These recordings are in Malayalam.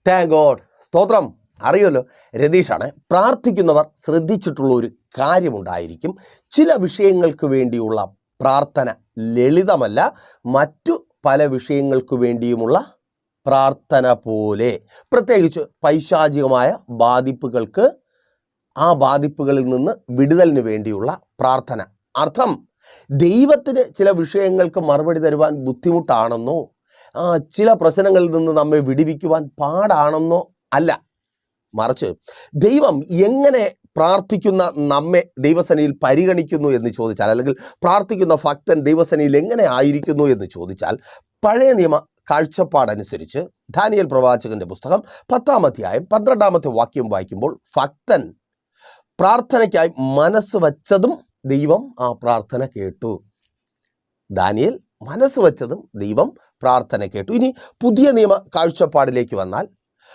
Thank God. സ്തോത്രം. അറിയുമല്ലോ, രതീഷാണ്. പ്രാർത്ഥിക്കുന്നവർ ശ്രദ്ധിച്ചിട്ടുള്ള ഒരു കാര്യമുണ്ടായിരിക്കും. ചില വിഷയങ്ങൾക്ക് വേണ്ടിയുള്ള പ്രാർത്ഥന ലളിതമല്ല, മറ്റു പല വിഷയങ്ങൾക്ക് വേണ്ടിയുമുള്ള പ്രാർത്ഥന പോലെ. പ്രത്യേകിച്ച് പൈശാചികമായ ബാധിപ്പുകൾക്ക്, ആ ബാധിപ്പുകളിൽ നിന്ന് വിടുതലിന് വേണ്ടിയുള്ള പ്രാർത്ഥന. അർത്ഥം, ദൈവത്തിന് ചില വിഷയങ്ങൾക്ക് മറുപടി തരുവാൻ ബുദ്ധിമുട്ടാണെന്നോ ചില പ്രശ്നങ്ങളിൽ നിന്ന് നമ്മെ വിടുവിക്കുവാൻ പാടാണെന്നോ അല്ല. മറിച്ച് ദൈവം എങ്ങനെ പ്രാർത്ഥിക്കുന്ന നമ്മെ ദൈവസേനയിൽ പരിഗണിക്കുന്നു എന്ന് ചോദിച്ചാൽ, അല്ലെങ്കിൽ പ്രാർത്ഥിക്കുന്ന ഭക്തൻ ദൈവസേനയിൽ എങ്ങനെ ആയിരിക്കുന്നു എന്ന് ചോദിച്ചാൽ, പഴയ നിയമ കാഴ്ചപ്പാടനുസരിച്ച് ദാനിയേൽ പ്രവാചകന്റെ പുസ്തകം 10-ാം അധ്യായം 12-ാമത്തെ വാക്യം വായിക്കുമ്പോൾ, ഭക്തൻ പ്രാർത്ഥനയ്ക്കായി മനസ്സ് വച്ചതും ദൈവം ആ പ്രാർത്ഥന കേട്ടു. ദാനിയേൽ മനസ്സ് വച്ചതും ദൈവം പ്രാർത്ഥന കേട്ടു. ഇനി പുതിയ നിയമ കാഴ്ചപ്പാടിലേക്ക് വന്നാൽ,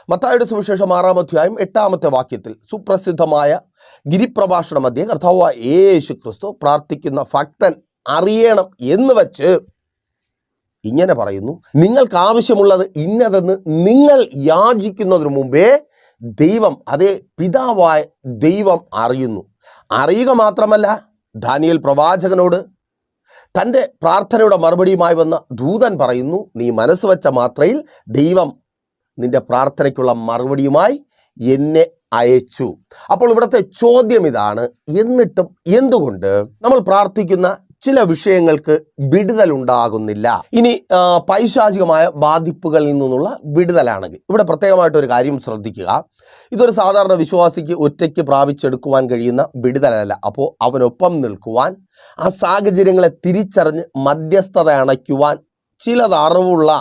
മത്തായിയുടെ സുവിശേഷം 6-ാം അധ്യായം 8-ാമത്തെ വാക്യത്തിൽ സുപ്രസിദ്ധമായ ഗിരിപ്രഭാഷണ മധ്യേ കർത്താവായ യേശു ക്രിസ്തു പ്രാർത്ഥിക്കുന്ന ഭക്തൻ അറിയണം എന്ന് വച്ച് ഇങ്ങനെ പറയുന്നു: നിങ്ങൾക്ക് ആവശ്യമുള്ളത് ഇന്നതെന്ന് നിങ്ങൾ യാചിക്കുന്നതിന് മുമ്പേ ദൈവം, അതേ പിതാവായ ദൈവം അറിയുന്നു. അറിയുക മാത്രമല്ല, ദാനിയേൽ പ്രവാചകനോട് തൻ്റെ പ്രാർത്ഥനയുടെ മറുപടിയുമായി വന്ന ദൂതൻ പറയുന്നു, നീ മനസ്സ് വച്ച മാത്രയിൽ ദൈവം നിന്റെ പ്രാർത്ഥനയ്ക്കുള്ള മറുപടിയുമായി എന്നെ അയച്ചു. അപ്പോൾ ഇവിടുത്തെ ചോദ്യം ഇതാണ്: എന്നിട്ടും എന്തുകൊണ്ട് നമ്മൾ പ്രാർത്ഥിക്കുന്ന ചില വിഷയങ്ങൾക്ക് വിടുതലുണ്ടാകുന്നില്ല? ഇനി പൈശാചികമായ ബാധിപ്പുകളിൽ നിന്നുള്ള വിടുതലാണെങ്കിൽ ഇവിടെ പ്രത്യേകമായിട്ടൊരു കാര്യം ശ്രദ്ധിക്കുക. ഇതൊരു സാധാരണ വിശ്വാസിക്ക് ഒറ്റയ്ക്ക് പ്രാപിച്ചെടുക്കുവാൻ കഴിയുന്ന വിടുതലല്ല. അപ്പോൾ അവനൊപ്പം നിൽക്കുവാൻ, ആ സാഹചര്യങ്ങളെ തിരിച്ചറിഞ്ഞ് മധ്യസ്ഥത അണയ്ക്കുവാൻ ചിലത് അറിവുള്ള,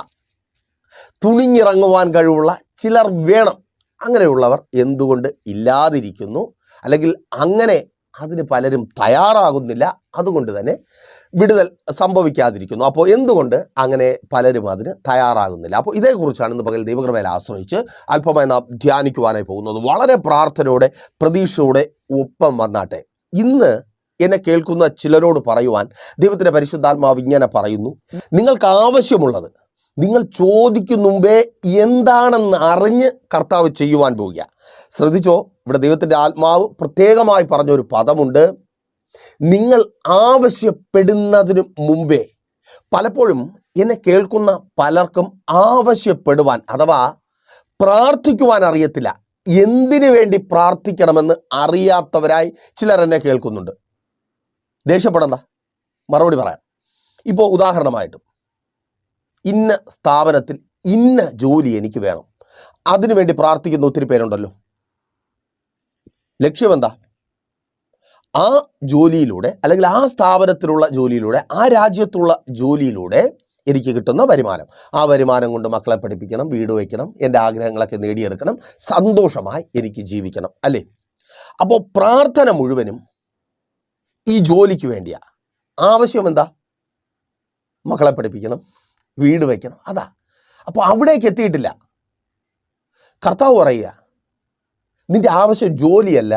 തുണിഞ്ഞിറങ്ങുവാൻ കഴിവുള്ള ചിലർ വേണം. അങ്ങനെയുള്ളവർ എന്തുകൊണ്ട് ഇല്ലാതിരിക്കുന്നു? അല്ലെങ്കിൽ അങ്ങനെ അതിന് പലരും തയ്യാറാകുന്നില്ല. അതുകൊണ്ട് തന്നെ വിടുതൽ സംഭവിക്കാതിരിക്കുന്നു. അപ്പോൾ എന്തുകൊണ്ട് അങ്ങനെ പലരും അതിന് തയ്യാറാകുന്നില്ല? അപ്പോൾ ഇതേക്കുറിച്ചാണ് ഇന്ന് പകൽ ദൈവകൃപയിൽ ആശ്രയിച്ച് അല്പമായി നാം ധ്യാനിക്കുവാനായി പോകുന്നത്. വളരെ പ്രാർത്ഥനയോടെ, പ്രതീക്ഷയോടെ ഒപ്പം വന്നാട്ടെ. ഇന്ന് എന്നെ കേൾക്കുന്ന ചിലരോട് പറയുവാൻ ദൈവത്തിൻ്റെ പരിശുദ്ധാത്മാവ് ഇങ്ങനെ പറയുന്നു: നിങ്ങൾക്ക് ആവശ്യമുള്ളത് നിങ്ങൾ ചോദിക്കും മുമ്പേ എന്താണെന്ന് അറിഞ്ഞ് കർത്താവ് ചെയ്യുവാൻ പോവുക. ശ്രദ്ധിച്ചോ, ഇവിടെ ദൈവത്തിൻ്റെ ആത്മാവ് പ്രത്യേകമായി പറഞ്ഞൊരു പദമുണ്ട്: നിങ്ങൾ ആവശ്യപ്പെടുന്നതിന് മുമ്പേ. പലപ്പോഴും എന്നെ കേൾക്കുന്ന പലർക്കും ആവശ്യപ്പെടുവാൻ അഥവാ പ്രാർത്ഥിക്കുവാൻ അറിയത്തില്ല. എന്തിനു വേണ്ടി പ്രാർത്ഥിക്കണമെന്ന് അറിയാത്തവരായി ചിലർ എന്നെ കേൾക്കുന്നുണ്ട്. ദേഷ്യപ്പെടണ്ട, മറുപടി പറയാം. ഇപ്പോൾ ഉദാഹരണമായിട്ട്, ഇന്ന സ്ഥാപനത്തിൽ ഇന്ന ജോലി എനിക്ക് വേണം, അതിനുവേണ്ടി പ്രാർത്ഥിക്കുന്ന ഒത്തിരി പേരുണ്ടല്ലോ. ലക്ഷ്യമെന്താ? ആ ജോലിയിലൂടെ, അല്ലെങ്കിൽ ആ സ്ഥാപനത്തിലുള്ള ജോലിയിലൂടെ, ആ രാജ്യത്തുള്ള ജോലിയിലൂടെ എനിക്ക് കിട്ടുന്ന വരുമാനം, ആ വരുമാനം കൊണ്ട് മക്കളെ പഠിപ്പിക്കണം, വീട് വയ്ക്കണം, എൻ്റെ ആഗ്രഹങ്ങളൊക്കെ നേടിയെടുക്കണം, സന്തോഷമായി എനിക്ക് ജീവിക്കണം, അല്ലേ? അപ്പോൾ പ്രാർത്ഥന മുഴുവനും ഈ ജോലിക്ക് വേണ്ടിയാ. ആവശ്യം എന്താ? മക്കളെ പഠിപ്പിക്കണം, വീട് വയ്ക്കണം, അതാ. അപ്പോൾ അവിടേക്ക് എത്തിയിട്ടില്ല. കർത്താവ് പറയുക, നിന്റെ ആവശ്യം ജോലിയല്ല,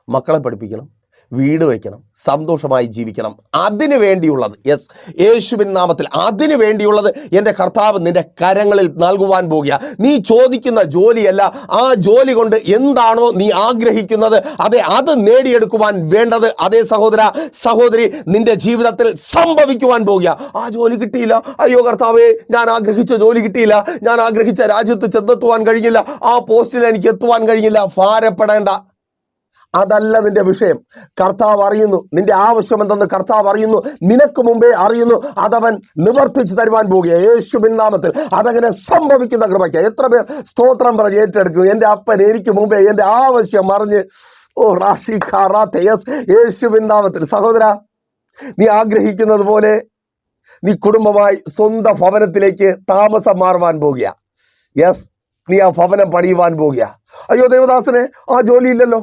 മക്കളെ പഠിപ്പിക്കണം, വീട് വയ്ക്കണം, സന്തോഷമായി ജീവിക്കണം, അതിനു വേണ്ടിയുള്ളത്, യെസ്, യേശുവിൻ നാമത്തിൽ അതിനു വേണ്ടിയുള്ളത് എൻ്റെ കർത്താവ് നിന്റെ കരങ്ങളിൽ നൽകുവാൻ പോകുക. നീ ചോദിക്കുന്ന ജോലിയല്ല, ആ ജോലി കൊണ്ട് എന്താണോ നീ ആഗ്രഹിക്കുന്നത്, അതെ, അത് നേടിയെടുക്കുവാൻ വേണ്ടത്, അതേ സഹോദര സഹോദരി, നിന്റെ ജീവിതത്തിൽ സംഭവിക്കുവാൻ പോകുക. ആ ജോലി കിട്ടിയില്ല, അയ്യോ കർത്താവേ, ഞാൻ ആഗ്രഹിച്ച ജോലി കിട്ടിയില്ല, ഞാൻ ആഗ്രഹിച്ച രാജ്യത്ത് ചെന്നെത്തുവാൻ കഴിഞ്ഞില്ല, ആ പോസ്റ്റിൽ എനിക്ക് എത്തുവാൻ കഴിഞ്ഞില്ല. ഭാരപ്പെടേണ്ട, അതല്ല നിന്റെ വിഷയം. കർത്താവ് അറിയുന്നു നിന്റെ ആവശ്യം എന്തെന്ന്. കർത്താവ് അറിയുന്നു, നിനക്ക് മുമ്പേ അറിയുന്നു. അതവൻ നിവർത്തിച്ച് തരുവാൻ പോകുക യേശുവിൻ നാമത്തിൽ. അതങ്ങനെ സംഭവിക്കുന്ന കൃപയ്ക്ക് എത്ര പേർ സ്തോത്രം പറഞ്ഞ് ഏറ്റെടുക്കും? എൻ്റെ അപ്പൻ എനിക്ക് മുമ്പേ എൻ്റെ ആവശ്യം അറിഞ്ഞ്, ഓ റാഷി ഖാറാത്തെ, യെസ്, യേശുവിൻ നാമത്തിൽ. സഹോദര, നീ ആഗ്രഹിക്കുന്നത് പോലെ നീ കുടുംബമായി സ്വന്തം ഭവനത്തിലേക്ക് താമസം മാറുവാൻ പോകുക. യെസ്, നീ ആ ഭവനം പണിയുവാൻ പോകുക. അയ്യോ ദേവദാസനെ, ആ ജോലിയില്ലല്ലോ.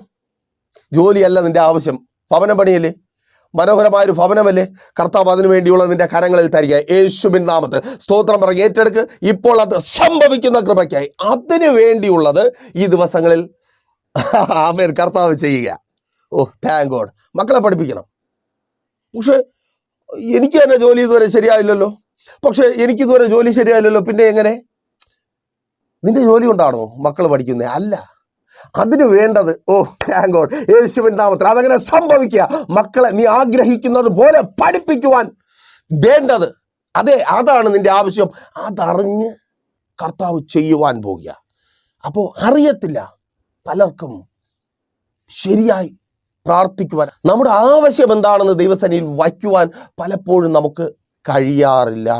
ജോലിയല്ല നിന്റെ ആവശ്യം, ഭവനം പണിയല്ലേ, മനോഹരമായൊരു ഭവനമല്ലേ. കർത്താവ് അതിനു വേണ്ടിയുള്ള നിന്റെ കരങ്ങളിൽ തരിക യേശുവിൻ നാമത്തിൽ. സ്തോത്രം പറഞ്ഞ് ഏറ്റെടുക്ക്. ഇപ്പോൾ അത് സംഭവിക്കുന്ന കൃപയ്ക്കായി അതിനു വേണ്ടിയുള്ളത് ഈ ദിവസങ്ങളിൽ ആമേൻ കർത്താവ് ചെയ്യുക. ഓ താങ്ക് ഗോഡ്. മക്കളെ പഠിപ്പിക്കണം. പക്ഷേ എനിക്ക് തന്നെ ജോലി ഇതുവരെ ശരിയായില്ലല്ലോ, പക്ഷേ എനിക്കിതുവരെ ജോലി ശരിയായില്ലല്ലോ, പിന്നെ എങ്ങനെ? നിന്റെ ജോലി കൊണ്ടാണോ മക്കൾ പഠിക്കുന്നത്? അല്ല. അതിന് വേണ്ടത് താങ്ക് ഗോഡ് യേശുവിൻ നാമത്തിൽ അതങ്ങനെ സംഭവിക്കുക. മക്കളെ നീ ആഗ്രഹിക്കുന്നത് പോലെ പഠിപ്പിക്കുവാൻ വേണ്ടത് അതെ, അതാണ് നിന്റെ ആവശ്യം. അതറിഞ്ഞ് കർത്താവ് ചെയ്യുവാൻ പോകുക. അപ്പോൾ അറിയത്തില്ല പലർക്കും ശരിയായി പ്രാർത്ഥിക്കുവാൻ, നമ്മുടെ ആവശ്യം എന്താണെന്ന് ദൈവസന്നിധിയിൽ വയ്ക്കുവാൻ പലപ്പോഴും നമുക്ക് കഴിയാറില്ല.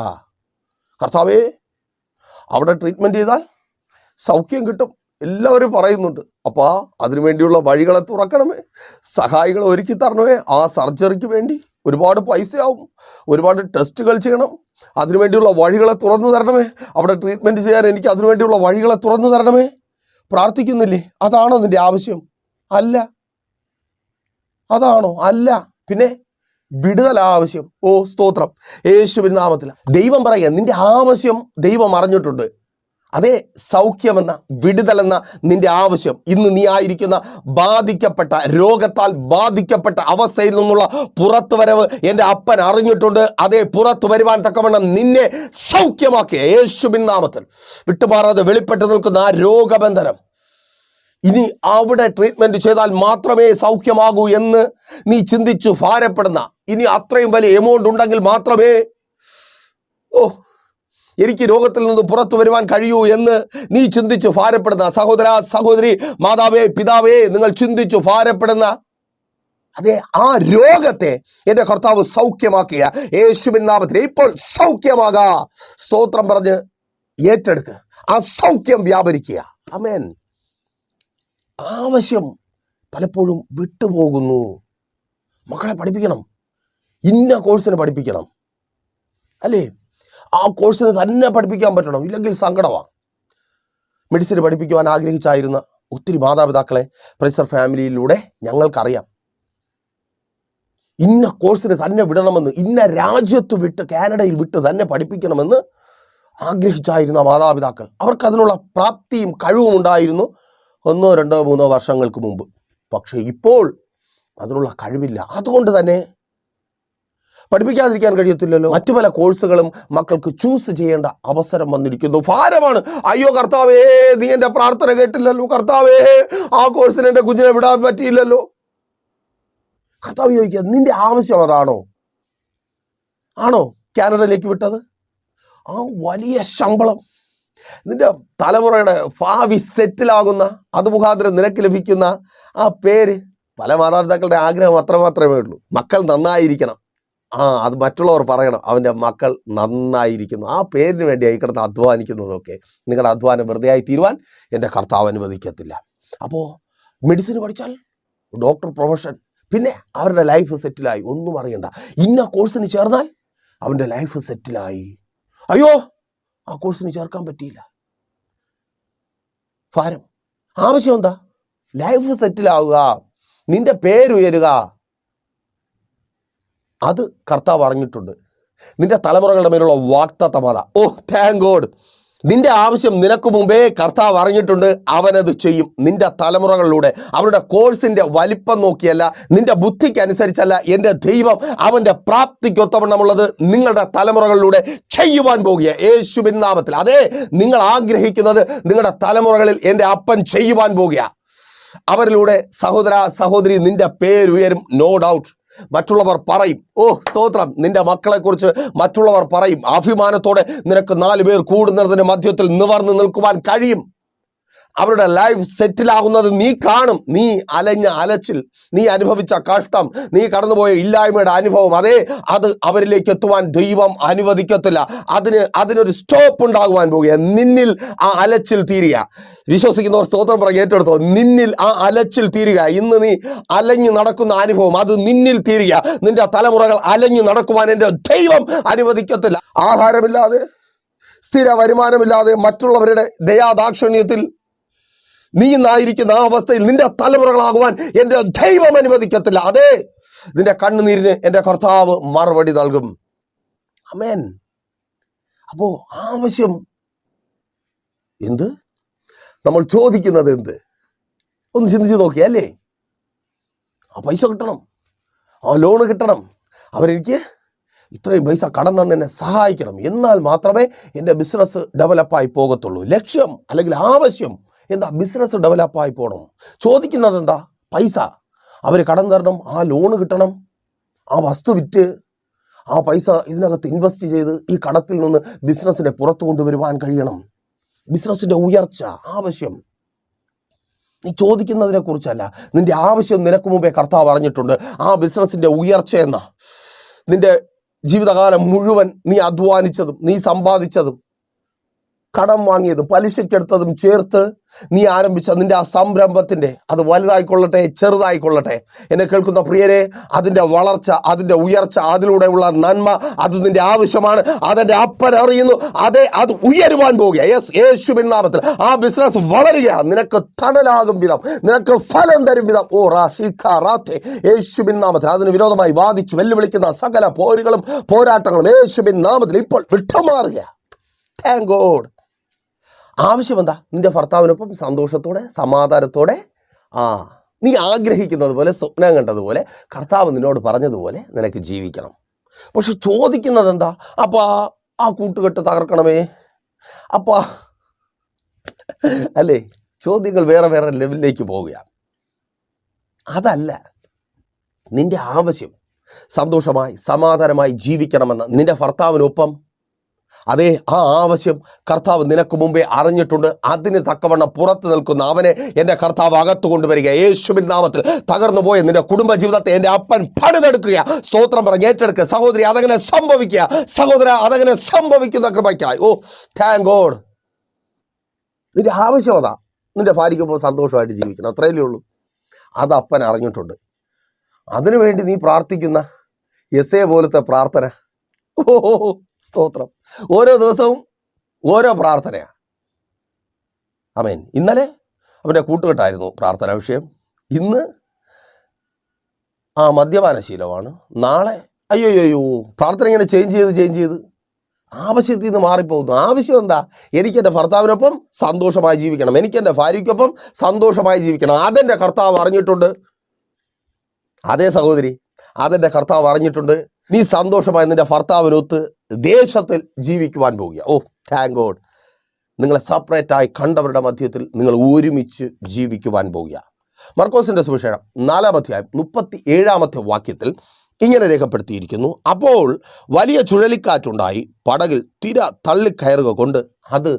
കർത്താവേ, അവിടെ ട്രീറ്റ്മെൻറ്റ് ചെയ്താൽ സൗഖ്യം കിട്ടും എല്ലാവരും പറയുന്നുണ്ട്. അപ്പോൾ അതിനുവേണ്ടിയുള്ള വഴികളെ തുറക്കണമേ, സഹായികളെ ഒരുക്കി തരണമേ. ആ സർജറിക്ക് വേണ്ടി ഒരുപാട് പൈസയാവും, ഒരുപാട് ടെസ്റ്റുകൾ ചെയ്യണം, അതിനുവേണ്ടിയുള്ള വഴികളെ തുറന്നു തരണമേ. അവിടെ ട്രീറ്റ്മെൻറ്റ് ചെയ്യാൻ എനിക്ക് അതിനുവേണ്ടിയുള്ള വഴികളെ തുറന്നു തരണമേ. പ്രാർത്ഥിക്കുന്നില്ലേ? അതാണോ നിൻ്റെ ആവശ്യം? അല്ല. അതാണോ? അല്ല. പിന്നെ വിടുതൽ ആവശ്യം. സ്തോത്രം യേശുവിൻ നാമത്തിൽ. ദൈവം പറയുക, നിന്റെ ആവശ്യം ദൈവം അറിഞ്ഞിട്ടുണ്ട്. അതേ, സൗഖ്യമെന്ന വിടുതലെന്ന നിന്റെ ആവശ്യം, ഇന്ന് നീ ആയിരിക്കുന്ന ബാധിക്കപ്പെട്ട രോഗത്താൽ ബാധിക്കപ്പെട്ട അവസ്ഥയിൽ നിന്നുള്ള പുറത്തു വരവ് എൻ്റെ അപ്പൻ അറിഞ്ഞിട്ടുണ്ട്. അതേ, പുറത്തു വരുവാൻ തക്കവണ്ണം നിന്നെ സൗഖ്യമാക്കിയ യേശുവിൻ നാമത്തിൽ വിട്ടുമാറാതെ വെളിപ്പെട്ട് നിൽക്കുന്ന ആ രോഗബന്ധനം ഇനി അവിടെ ട്രീറ്റ്മെൻറ്റ് ചെയ്താൽ മാത്രമേ സൗഖ്യമാകൂ എന്ന് നീ ചിന്തിച്ചു ഭാരപ്പെടുന്ന, ഇനി അത്രയും വലിയ എമൗണ്ട് ഉണ്ടെങ്കിൽ മാത്രമേ എനിക്ക് രോഗത്തിൽ നിന്ന് പുറത്തു വരുവാൻ കഴിയൂ എന്ന് നീ ചിന്തിച്ചു ഭാരപ്പെടുന്ന സഹോദര സഹോദരി, മാതാവേ പിതാവേ, നിങ്ങൾ ചിന്തിച്ചു ഭാരപ്പെടുന്ന അതെ ആ രോഗത്തെ എൻ്റെ കർത്താവ് സൗഖ്യമാക്കിയ യേശുവിൻ നാമത്തിൽ ഇപ്പോൾ സൗഖ്യമാകാ. സ്തോത്രം പറഞ്ഞ് ഏറ്റെടുക്കുക. ആ സൗഖ്യം വ്യാപരിക്കുക. ആമേൻ. ആവശ്യം പലപ്പോഴും വിട്ടുപോകുന്നു. മക്കളെ പഠിപ്പിക്കണം, ഇന്ന കോഴ്സിന് പഠിപ്പിക്കണം അല്ലേ? ആ കോഴ്സിന് തന്നെ പഠിപ്പിക്കാൻ പറ്റണം, ഇല്ലെങ്കിൽ സങ്കടമാണ്. മെഡിസിന് പഠിപ്പിക്കുവാൻ ആഗ്രഹിച്ചായിരുന്ന ഒത്തിരി മാതാപിതാക്കളെ പ്രൈസർ ഫാമിലിയിലൂടെ ഞങ്ങൾക്കറിയാം. ഇന്ന കോഴ്സിന് തന്നെ വിടണമെന്ന്, ഇന്ന രാജ്യത്ത് വിട്ട് കാനഡയിൽ വിട്ട് തന്നെ പഠിപ്പിക്കണമെന്ന് ആഗ്രഹിച്ചായിരുന്ന മാതാപിതാക്കൾ, അവർക്ക് അതിനുള്ള പ്രാപ്തിയും കഴിവും ഉണ്ടായിരുന്നു 1, 2, 3 വർഷങ്ങൾക്ക് മുമ്പ്. പക്ഷേ ഇപ്പോൾ അതിനുള്ള കഴിവില്ല. അതുകൊണ്ട് തന്നെ പഠിപ്പിക്കാതിരിക്കാൻ കഴിയത്തില്ലല്ലോ. മറ്റു പല കോഴ്സുകളും മക്കൾക്ക് ചൂസ് ചെയ്യേണ്ട അവസരം വന്നിരിക്കുന്നു. ഭാരമാണ്. അയ്യോ കർത്താവേ, നീ എൻ്റെ പ്രാർത്ഥന കേട്ടില്ലല്ലോ. കർത്താവേ, ആ കോഴ്സിന് എൻ്റെ കുഞ്ഞിനെ വിടാൻ പറ്റിയില്ലല്ലോ. കർത്താവ് ചോദിക്കുക, നിന്റെ ആവശ്യം അതാണോ? ആണോ കാനഡയിലേക്ക് വിട്ടത്? ആ വലിയ ശമ്പളം, നിന്റെ തലമുറയുടെ ഭാവി സെറ്റിലാകുന്ന, അത് മുഖാന്തരം നിനക്ക് ലഭിക്കുന്ന ആ പേര്, പല മാതാപിതാക്കളുടെ ആഗ്രഹം അത്രമാത്രമേ ഉള്ളൂ. മക്കൾ നന്നായിരിക്കണം. അത് മറ്റുള്ളവർ പറയണം, അവൻ്റെ മക്കൾ നന്നായിരിക്കുന്നു. ആ പേരിന് വേണ്ടി കിടന്ന് അധ്വാനിക്കുന്നതൊക്കെ നിങ്ങളുടെ അധ്വാനം വെറുതെ ആയി തീരുവാൻ എൻ്റെ കർത്താവ് അനുവദിക്കത്തില്ല. അപ്പോൾ മെഡിസിൻ പഠിച്ചാൽ ഡോക്ടർ പ്രൊഫഷൻ, പിന്നെ അവരുടെ ലൈഫ് സെറ്റിലായി, ഒന്നും അറിയണ്ട. ഇന്ന കോഴ്സിന് ചേർന്നാൽ അവൻ്റെ ലൈഫ് സെറ്റിലായി. അയ്യോ, ആ കോഴ്സിന് ചേർക്കാൻ പറ്റിയില്ല. ഭാരം. ആവശ്യം എന്താ? ലൈഫ് സെറ്റിലാവുക, നിന്റെ പേരുയരുക. അത് കർത്താവ് അറിഞ്ഞിട്ടുണ്ട്. നിന്റെ തലമുറകളുടെ മേലുള്ള വാഗ്ദത്തം അതാ. Thank God. നിന്റെ ആവശ്യം നിനക്ക് മുമ്പേ കർത്താവ് അറിഞ്ഞിട്ടുണ്ട്. അവനത് ചെയ്യും. നിന്റെ തലമുറകളിലൂടെ അവരുടെ കോഴ്സിൻ്റെ വലിപ്പം നോക്കിയല്ല, നിന്റെ ബുദ്ധിക്ക് അനുസരിച്ചല്ല, എൻ്റെ ദൈവം അവൻ്റെ പ്രാപ്തിക്കൊത്തവണ്ണമുള്ളത് നിങ്ങളുടെ തലമുറകളിലൂടെ ചെയ്യുവാൻ പോകുക യേശുവിൻ നാമത്തിൽ. അതേ, നിങ്ങൾ ആഗ്രഹിക്കുന്നത് നിങ്ങളുടെ തലമുറകളിൽ എൻ്റെ അപ്പൻ ചെയ്യുവാൻ പോകുക. അവരിലൂടെ സഹോദര സഹോദരി, നിന്റെ പേരുയരും. No doubt. മറ്റുള്ളവർ പറയും. സ്തോത്രം. നിന്റെ മക്കളെക്കുറിച്ച് മറ്റുള്ളവർ പറയും. അഭിമാനത്തോടെ നിനക്ക് 4 പേർ കൂടുന്നതിന് മധ്യത്തിൽ നിവർന്നു നിൽക്കുവാൻ കഴിയും. അവരുടെ ലൈഫ് സെറ്റിലാകുന്നത് നീ കാണും. നീ അലഞ്ഞ അലച്ചിൽ, നീ അനുഭവിച്ച കഷ്ടം, നീ കടന്നുപോയ ഇല്ലായ്മയുടെ അനുഭവം, അത് അവരിലേക്ക് എത്തുവാൻ ദൈവം അനുവദിക്കത്തില്ല. അതിനൊരു സ്റ്റോപ്പ് ഉണ്ടാകുവാൻ പോകുക. നിന്നിൽ ആ അലച്ചിൽ തീരുക. വിശ്വസിക്കുന്നവർ സ്തോത്രം പറഞ്ഞ് ഏറ്റെടുത്തോ. നിന്നിൽ ആ അലച്ചിൽ തീരുക. ഇന്ന് നീ അലഞ്ഞു നടക്കുന്ന അനുഭവം, അത് നിന്നിൽ തീരുക. നിന്റെ തലമുറകൾ അലഞ്ഞു നടക്കുവാൻ എൻ്റെ ദൈവം അനുവദിക്കത്തില്ല. ആഹാരമില്ലാതെ, സ്ഥിര വരുമാനമില്ലാതെ, മറ്റുള്ളവരുടെ ദയാദാക്ഷിണ്യത്തിൽ നീ ഇന്നായിരിക്കുന്ന ആ അവസ്ഥയിൽ നിന്റെ തലമുറകളാകുവാൻ എൻ്റെ ദൈവം അനുവദിക്കത്തില്ല. അതേ, നിന്റെ കണ്ണുനീരിന് എൻ്റെ കർത്താവ് മറുപടി നൽകും. ആമേൻ. അപ്പോൾ ആവശ്യം എന്ത്? നമ്മൾ ചോദിക്കുന്നത് എന്ത്? ഒന്ന് ചിന്തിച്ച് നോക്കിയല്ലേ? ആ പൈസ കിട്ടണം, ആ ലോണ് കിട്ടണം, അവരെനിക്ക് ഇത്രയും പൈസ കടം തന്ന് എന്നെ സഹായിക്കണം, എന്നാൽ മാത്രമേ എൻ്റെ ബിസിനസ് ഡെവലപ്പായി പോകത്തുള്ളൂ. ലക്ഷ്യം അല്ലെങ്കിൽ ആവശ്യം എന്താ? ബിസിനസ് ഡെവലപ്പായി പോകണം. ചോദിക്കുന്നത് എന്താ? പൈസ. അവർ കടം തരണം, ആ ലോണ് കിട്ടണം, ആ വസ്തു വിറ്റ് ആ പൈസ ഇതിനകത്ത് ഇൻവെസ്റ്റ് ചെയ്ത് ഈ കടത്തിൽ നിന്ന് ബിസിനസ്സിനെ പുറത്തു കൊണ്ടുവരുവാൻ കഴിയണം. ബിസിനസ്സിൻ്റെ ഉയർച്ച ആവശ്യം. നീ ചോദിക്കുന്നതിനെ കുറിച്ചല്ല, നിന്റെ ആവശ്യം നിനക്ക് മുമ്പേ കർത്താവ് അറിഞ്ഞിട്ടുണ്ട്. ആ ബിസിനസ്സിൻ്റെ ഉയർച്ച എന്ന നിന്റെ ജീവിതകാലം മുഴുവൻ നീ അധ്വാനിച്ചതും നീ സമ്പാദിച്ചതും കടം വാങ്ങിയതും പലിശയ്ക്കെടുത്തതും ചേർത്ത് നീ ആരംഭിച്ച നിന്റെ ആ സംരംഭത്തിൻ്റെ, അത് വലുതായിക്കൊള്ളട്ടെ ചെറുതായിക്കൊള്ളട്ടെ, എന്നെ കേൾക്കുന്ന പ്രിയരെ, അതിൻ്റെ വളർച്ച, അതിൻ്റെ ഉയർച്ച, അതിലൂടെയുള്ള നന്മ, അത് നിന്റെ ആവശ്യമാണ്. അതെൻ്റെ അപ്പൻ അറിയുന്നു. അത് ഉയരുവാൻ പോവുക. യേശുവിൻ നാമത്തിൽ ആ ബിസിനസ് വളരുക, നിനക്ക് തണലാകും വിധം, നിനക്ക് ഫലം തരും വിധം. ഓ റാഷി യേശുവിൻ നാമത്തിൽ അതിന് വിരോധമായി വാദിച്ചു വെല്ലുവിളിക്കുന്ന സകല പോരുകളും പോരാട്ടങ്ങളും യേശുവിൻ നാമത്തിൽ ഇപ്പോൾ വിട്ടുമാറുക. Thank God. ആവശ്യം എന്താ? നിന്റെ ഭർത്താവിനൊപ്പം സന്തോഷത്തോടെ സമാധാനത്തോടെ നീ ആഗ്രഹിക്കുന്നത് പോലെ, സ്വപ്നം കണ്ടതുപോലെ, കർത്താവ് നിന്നോട് പറഞ്ഞതുപോലെ നിനക്ക് ജീവിക്കണം. പക്ഷെ ചോദിക്കുന്നത് എന്താ? അപ്പാ ആ കൂട്ടുകെട്ട് തകർക്കണമേ അപ്പാ, അല്ലേ? ചോദ്യങ്ങൾ വേറെ വേറെ ലെവലിലേക്ക് പോവുകയാണ്. അതല്ല നിന്റെ ആവശ്യം. സന്തോഷമായി സമാധാനമായി ജീവിക്കണമെന്ന് നിന്റെ ഭർത്താവിനൊപ്പം, അതേ ആ ആവശ്യം കർത്താവ് നിനക്ക് മുമ്പേ അറിഞ്ഞിട്ടുണ്ട്. അതിന് തക്കവണ്ണം പുറത്ത് നിൽക്കുന്ന അവനെ എൻ്റെ കർത്താവ് അകത്തു കൊണ്ടുവരിക. യേശുവിൻ നാമത്തിൽ തകർന്നു പോയ നിന്റെ കുടുംബജീവിതത്തെ എൻ്റെ അപ്പൻ പണിതെടുക്കുക. സ്തോത്രം പറഞ്ഞ് ഏറ്റെടുക്കുക. സഹോദരി, അതങ്ങനെ സംഭവിക്കുക. സഹോദര, അതങ്ങനെ സംഭവിക്കുന്ന കൃപയ്ക്കായി. ഓ താങ്ക് ഗോഡ്. നിന്റെ ആവശ്യം അതാ. നിന്റെ ഭാര്യയ്ക്കൊപ്പം സന്തോഷമായിട്ട് ജീവിക്കണം, അത്രയല്ലേ ഉള്ളൂ. അത് അപ്പൻ അറിഞ്ഞിട്ടുണ്ട്. അതിനുവേണ്ടി നീ പ്രാർത്ഥിക്കുന്ന യെസേ പോലത്തെ പ്രാർത്ഥന, ഓ സ്തോത്രം, ഓരോ ദിവസവും ഓരോ പ്രാർത്ഥനയാണ്. ആമേൻ. ഇന്നലെ അവൻ്റെ കൂട്ടുകെട്ടായിരുന്നു പ്രാർത്ഥനാ വിഷയം. ഇന്ന് മദ്യപാനശീലമാണ്. നാളെ അയ്യോ പ്രാർത്ഥന ഇങ്ങനെ ചേഞ്ച് ചെയ്ത് ആവശ്യത്തിൽ നിന്ന് മാറിപ്പോകുന്നു. ആവശ്യം എന്താ? എനിക്കെൻ്റെ ഭർത്താവിനൊപ്പം സന്തോഷമായി ജീവിക്കണം, എനിക്കെൻ്റെ ഭാര്യയ്ക്കൊപ്പം സന്തോഷമായി ജീവിക്കണം. അതെൻ്റെ കർത്താവ് അറിഞ്ഞിട്ടുണ്ട്. അതേ സഹോദരി, അതെൻ്റെ കർത്താവ് അറിഞ്ഞിട്ടുണ്ട്. നീ സന്തോഷമായി നിന്റെ ഭർത്താവിനൊത്ത് ദേശത്തിൽ ജീവിക്കുവാൻ പോവുക. ഓ താങ്ക് ഗോഡ്. നിങ്ങളെ സെപ്പറേറ്റായി കണ്ടവരുടെ മധ്യത്തിൽ നിങ്ങൾ ഒരുമിച്ച് ജീവിക്കുവാൻ പോവുക. മർക്കോസിൻ്റെ സുവിശേഷം 4-ാം അധ്യായം 37-ാമത്തെ വാക്യത്തിൽ ഇങ്ങനെ രേഖപ്പെടുത്തിയിരിക്കുന്നു: അപ്പോൾ വലിയ ചുഴലിക്കാറ്റുണ്ടായി, പടകിൽ തിര തള്ളിക്കയറുക കൊണ്ട് അത്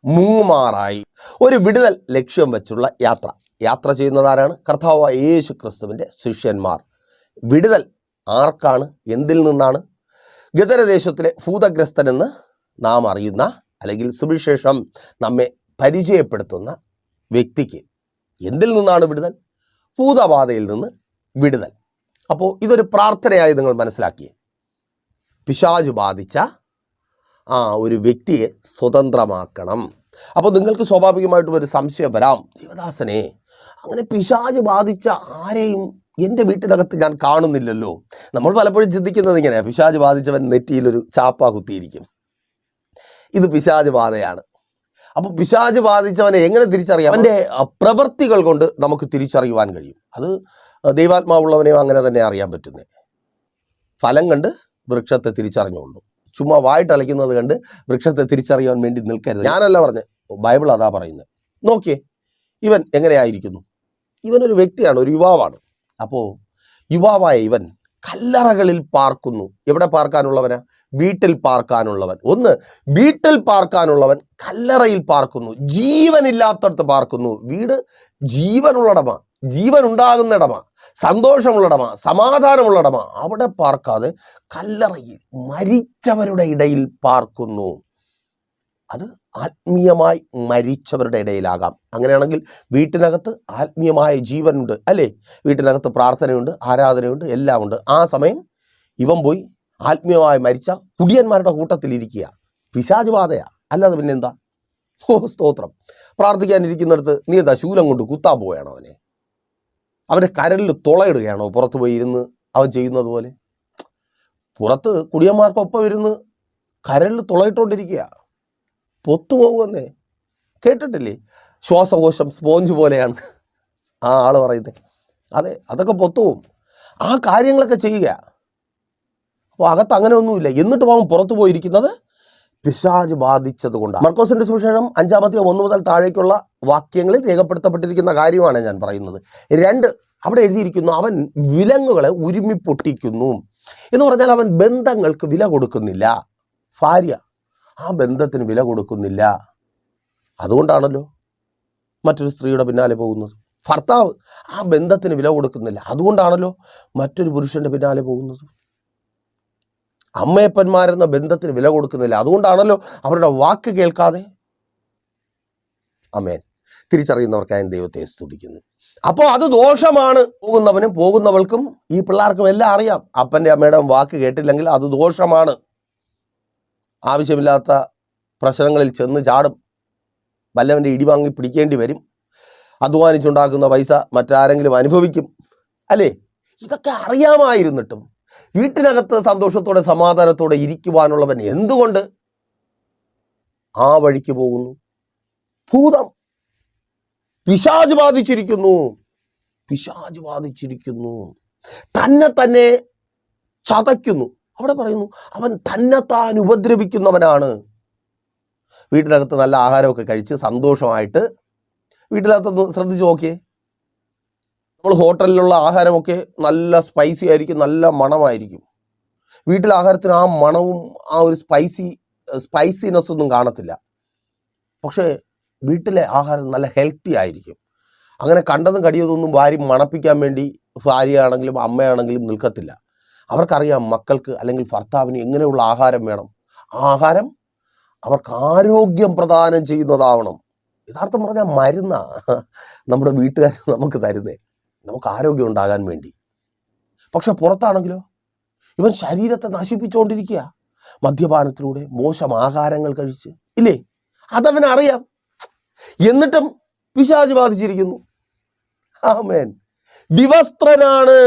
മുങ്ങുമാറായി. ഒരു വിടുതൽ ലക്ഷ്യം വെച്ചുള്ള യാത്ര ചെയ്യുന്നതാരാണ്? കർത്താവായ യേശു ക്രിസ്തുവിൻ്റെ ശിഷ്യന്മാർ. വിടുതൽ ആർക്കാണ്? എന്തിൽ നിന്നാണ്? ഗദരദേശത്തിലെ ഭൂതഗ്രസ്തനെന്ന് നാം അറിയുന്ന, അല്ലെങ്കിൽ സുവിശേഷം നമ്മെ പരിചയപ്പെടുത്തുന്ന വ്യക്തിക്ക് എന്തിൽ നിന്നാണ് വിടുതൽ? ഭൂതബാധയിൽ നിന്ന് വിടുതൽ. അപ്പോൾ ഇതൊരു പ്രാർത്ഥനയായി നിങ്ങൾ മനസ്സിലാക്കിയേ. പിശാച് ബാധിച്ച ഒരു വ്യക്തിയെ സ്വതന്ത്രമാക്കണം. അപ്പോൾ നിങ്ങൾക്ക് സ്വാഭാവികമായിട്ടും ഒരു സംശയം വരാം, ദേവദാസനെ, അങ്ങനെ പിശാച് ബാധിച്ച ആരെയും എൻ്റെ വീട്ടിനകത്ത് ഞാൻ കാണുന്നില്ലല്ലോ. നമ്മൾ പലപ്പോഴും ചിന്തിക്കുന്നത് ഇങ്ങനെയാണ്, പിശാച് ബാധിച്ചവൻ നെറ്റിയിലൊരു ചാപ്പ കുത്തിയിരിക്കും, ഇത് പിശാച് ബാധയാണ്. അപ്പോൾ പിശാച് ബാധിച്ചവനെ എങ്ങനെ തിരിച്ചറിയാം? അവൻ്റെ പ്രവൃത്തികൾ കൊണ്ട് നമുക്ക് തിരിച്ചറിയുവാൻ കഴിയും. അത് ദൈവാത്മാവുള്ളവനെയോ അങ്ങനെ തന്നെ അറിയാൻ പറ്റുന്നേ. ഫലം കണ്ട് വൃക്ഷത്തെ തിരിച്ചറിഞ്ഞുള്ളൂ. ചുമ്മാ വായിട്ടലയ്ക്കുന്നത് കണ്ട് വൃക്ഷത്തെ തിരിച്ചറിയാൻ വേണ്ടി നിൽക്കരുത്. ഞാനല്ല പറഞ്ഞ്, ബൈബിൾ അതാ പറയുന്നത്. നോക്കിയേ, ഇവൻ എങ്ങനെയായിരിക്കുന്നു? ഇവനൊരു വ്യക്തിയാണ്, ഒരു യുവാവാണ്. അപ്പോൾ യുവാവായ ഇവൻ കല്ലറകളിൽ പാർക്കുന്നു. എവിടെ പാർക്കാനുള്ളവനാ? വീട്ടിൽ പാർക്കാനുള്ളവൻ. ഒന്ന്, വീട്ടിൽ പാർക്കാനുള്ളവൻ കല്ലറയിൽ പാർക്കുന്നു. ജീവനില്ലാത്തടത്ത് പാർക്കുന്നു. വീട് ജീവനുള്ളിടമ, ജീവൻ ഉണ്ടാകുന്നിടമ, സന്തോഷമുള്ളിടമ, സമാധാനമുള്ളിടമ. അവിടെ പാർക്കാതെ കല്ലറയിൽ മരിച്ചവരുടെ ഇടയിൽ പാർക്കുന്നു. അത് ആത്മീയമായി മരിച്ചവരുടെ ഇടയിലാകാം. അങ്ങനെയാണെങ്കിൽ വീട്ടിനകത്ത് ആത്മീയമായ ജീവനുണ്ട്, അല്ലേ? വീട്ടിനകത്ത് പ്രാർത്ഥനയുണ്ട്, ആരാധനയുണ്ട്, എല്ലാം ഉണ്ട്. ആ സമയം ഇവൻ പോയി ആത്മീയമായി മരിച്ച കുടിയന്മാരുടെ കൂട്ടത്തിലിരിക്കുക. പിശാച് ബാധയാ, അല്ലാതെ പിന്നെന്താ? ഓ സ്തോത്രം. പ്രാർത്ഥിക്കാനിരിക്കുന്നിടത്ത് നീ എന്താ ശൂലം കൊണ്ട് കുത്താൻ പോവുകയാണോ? അവൻ്റെ കരലിൽ തുളയിടുകയാണോ? പുറത്ത് പോയി ഇരുന്ന് അവൻ ചെയ്യുന്നത് പോലെ പുറത്ത് കുടിയന്മാർക്കൊപ്പം ഇരുന്ന് കരലിൽ തുളയിട്ടുകൊണ്ടിരിക്കുക. പൊത്തുപോകുമെന്നേ കേട്ടിട്ടില്ലേ? ശ്വാസകോശം സ്പോഞ്ച് പോലെയാണ് ആ ആള് പറയുന്നത്. അതെ, അതൊക്കെ പൊത്തുപോകും. ആ കാര്യങ്ങളൊക്കെ ചെയ്യുക. അപ്പോൾ അകത്ത് അങ്ങനെ ഒന്നുമില്ല. എന്നിട്ട് അവൻ പുറത്തു പോയിരിക്കുന്നത് പിശാച് ബാധിച്ചത് കൊണ്ടാണ്. മർക്കോസിന്റെ സുവിശേഷം 5-ാം 1 മുതൽ താഴേക്കുള്ള വാക്യങ്ങളിൽ രേഖപ്പെടുത്തപ്പെട്ടിരിക്കുന്ന കാര്യമാണ് ഞാൻ പറയുന്നത്. 2, അവിടെ എഴുതിയിരിക്കുന്നു, അവൻ വിലങ്ങുകളെ ഉരുമ്മി പൊട്ടിക്കുന്നു എന്ന് പറഞ്ഞാൽ അവൻ ബന്ധങ്ങൾക്ക് വില കൊടുക്കുന്നില്ല. ഭാര്യ ആ ബന്ധത്തിന് വില കൊടുക്കുന്നില്ല, അതുകൊണ്ടാണല്ലോ മറ്റൊരു സ്ത്രീയുടെ പിന്നാലെ പോകുന്നത്. ഭർത്താവ് ആ ബന്ധത്തിന് വില കൊടുക്കുന്നില്ല, അതുകൊണ്ടാണല്ലോ മറ്റൊരു പുരുഷന്റെ പിന്നാലെ പോകുന്നത്. അമ്മയപ്പന്മാരെന്ന ബന്ധത്തിന് വില കൊടുക്കുന്നില്ല, അതുകൊണ്ടാണല്ലോ അവരുടെ വാക്ക് കേൾക്കാതെ. ആമേൻ. തിരിച്ചറിയുന്നവർക്കായി ദൈവത്തെ സ്തുതിക്കുന്നു. അപ്പോൾ അത് ദോഷമാണ്. പോകുന്നവനും പോകുന്നവൾക്കും ഈ പിള്ളേർക്കും എല്ലാം അറിയാം, അപ്പൻ്റെ അമ്മയുടെ വാക്ക് കേട്ടില്ലെങ്കിൽ അത് ദോഷമാണ്. ആവശ്യമില്ലാത്ത പ്രശ്നങ്ങളിൽ ചെന്ന് ചാടും, വല്ലവൻ്റെ ഇടി വാങ്ങി പിടിക്കേണ്ടി വരും, അധ്വാനിച്ചുണ്ടാക്കുന്ന പൈസ മറ്റാരെങ്കിലും അനുഭവിക്കും, അല്ലേ? ഇതൊക്കെ അറിയാമായിരുന്നിട്ടും വീട്ടിനകത്ത് സന്തോഷത്തോടെ സമാധാനത്തോടെ ഇരിക്കുവാനുള്ളവൻ എന്തുകൊണ്ട് ആ വഴിക്ക് പോകുന്നു? ഭൂതം, പിശാച് ബാധിച്ചിരിക്കുന്നു, പിശാച് ബാധിച്ചിരിക്കുന്നു, തന്നെ ചതയ്ക്കുന്നു. അവിടെ പറയുന്നു അവൻ തന്നെത്താൻ ഉപദ്രവിക്കുന്നവനാണ്. വീട്ടിനകത്ത് നല്ല ആഹാരമൊക്കെ കഴിച്ച് സന്തോഷമായിട്ട് വീട്ടിനകത്തൊന്ന് ശ്രദ്ധിച്ച് നോക്കിയേ. നമ്മൾ ഹോട്ടലിലുള്ള ആഹാരമൊക്കെ നല്ല സ്പൈസി ആയിരിക്കും, നല്ല മണമായിരിക്കും. വീട്ടിലെ ആഹാരത്തിന് ആ മണവും ആ ഒരു സ്പൈസിനെസ് ഒന്നും കാണത്തില്ല. പക്ഷേ വീട്ടിലെ ആഹാരം നല്ല ഹെൽത്തി ആയിരിക്കും. അങ്ങനെ കണ്ടതും കടിയതൊന്നും വാരി മണപ്പിക്കാൻ വേണ്ടി ഭാര്യയാണെങ്കിലും അമ്മയാണെങ്കിലും നിൽക്കത്തില്ല. അവർക്കറിയാം മക്കൾക്ക് അല്ലെങ്കിൽ ഭർത്താവിന് എങ്ങനെയുള്ള ആഹാരം വേണം. ആ ആഹാരം അവർക്ക് ആരോഗ്യം പ്രദാനം ചെയ്യുന്നതാവണം. യഥാർത്ഥം പറഞ്ഞാൽ മരുന്ന നമ്മുടെ വീട്ടുകാർ നമുക്ക് തരുന്നേ, നമുക്ക് ആരോഗ്യം ഉണ്ടാകാൻ വേണ്ടി. പക്ഷെ പുറത്താണെങ്കിലോ ഇവൻ ശരീരത്തെ നശിപ്പിച്ചുകൊണ്ടിരിക്കുക, മദ്യപാനത്തിലൂടെ, മോശം ആഹാരങ്ങൾ കഴിച്ച്, ഇല്ലേ? അതവനറിയാം. എന്നിട്ടും പിശാച് ബാധിച്ചിരിക്കുന്നു. ആമേൻ. വിവസ്ത്രനാണ്,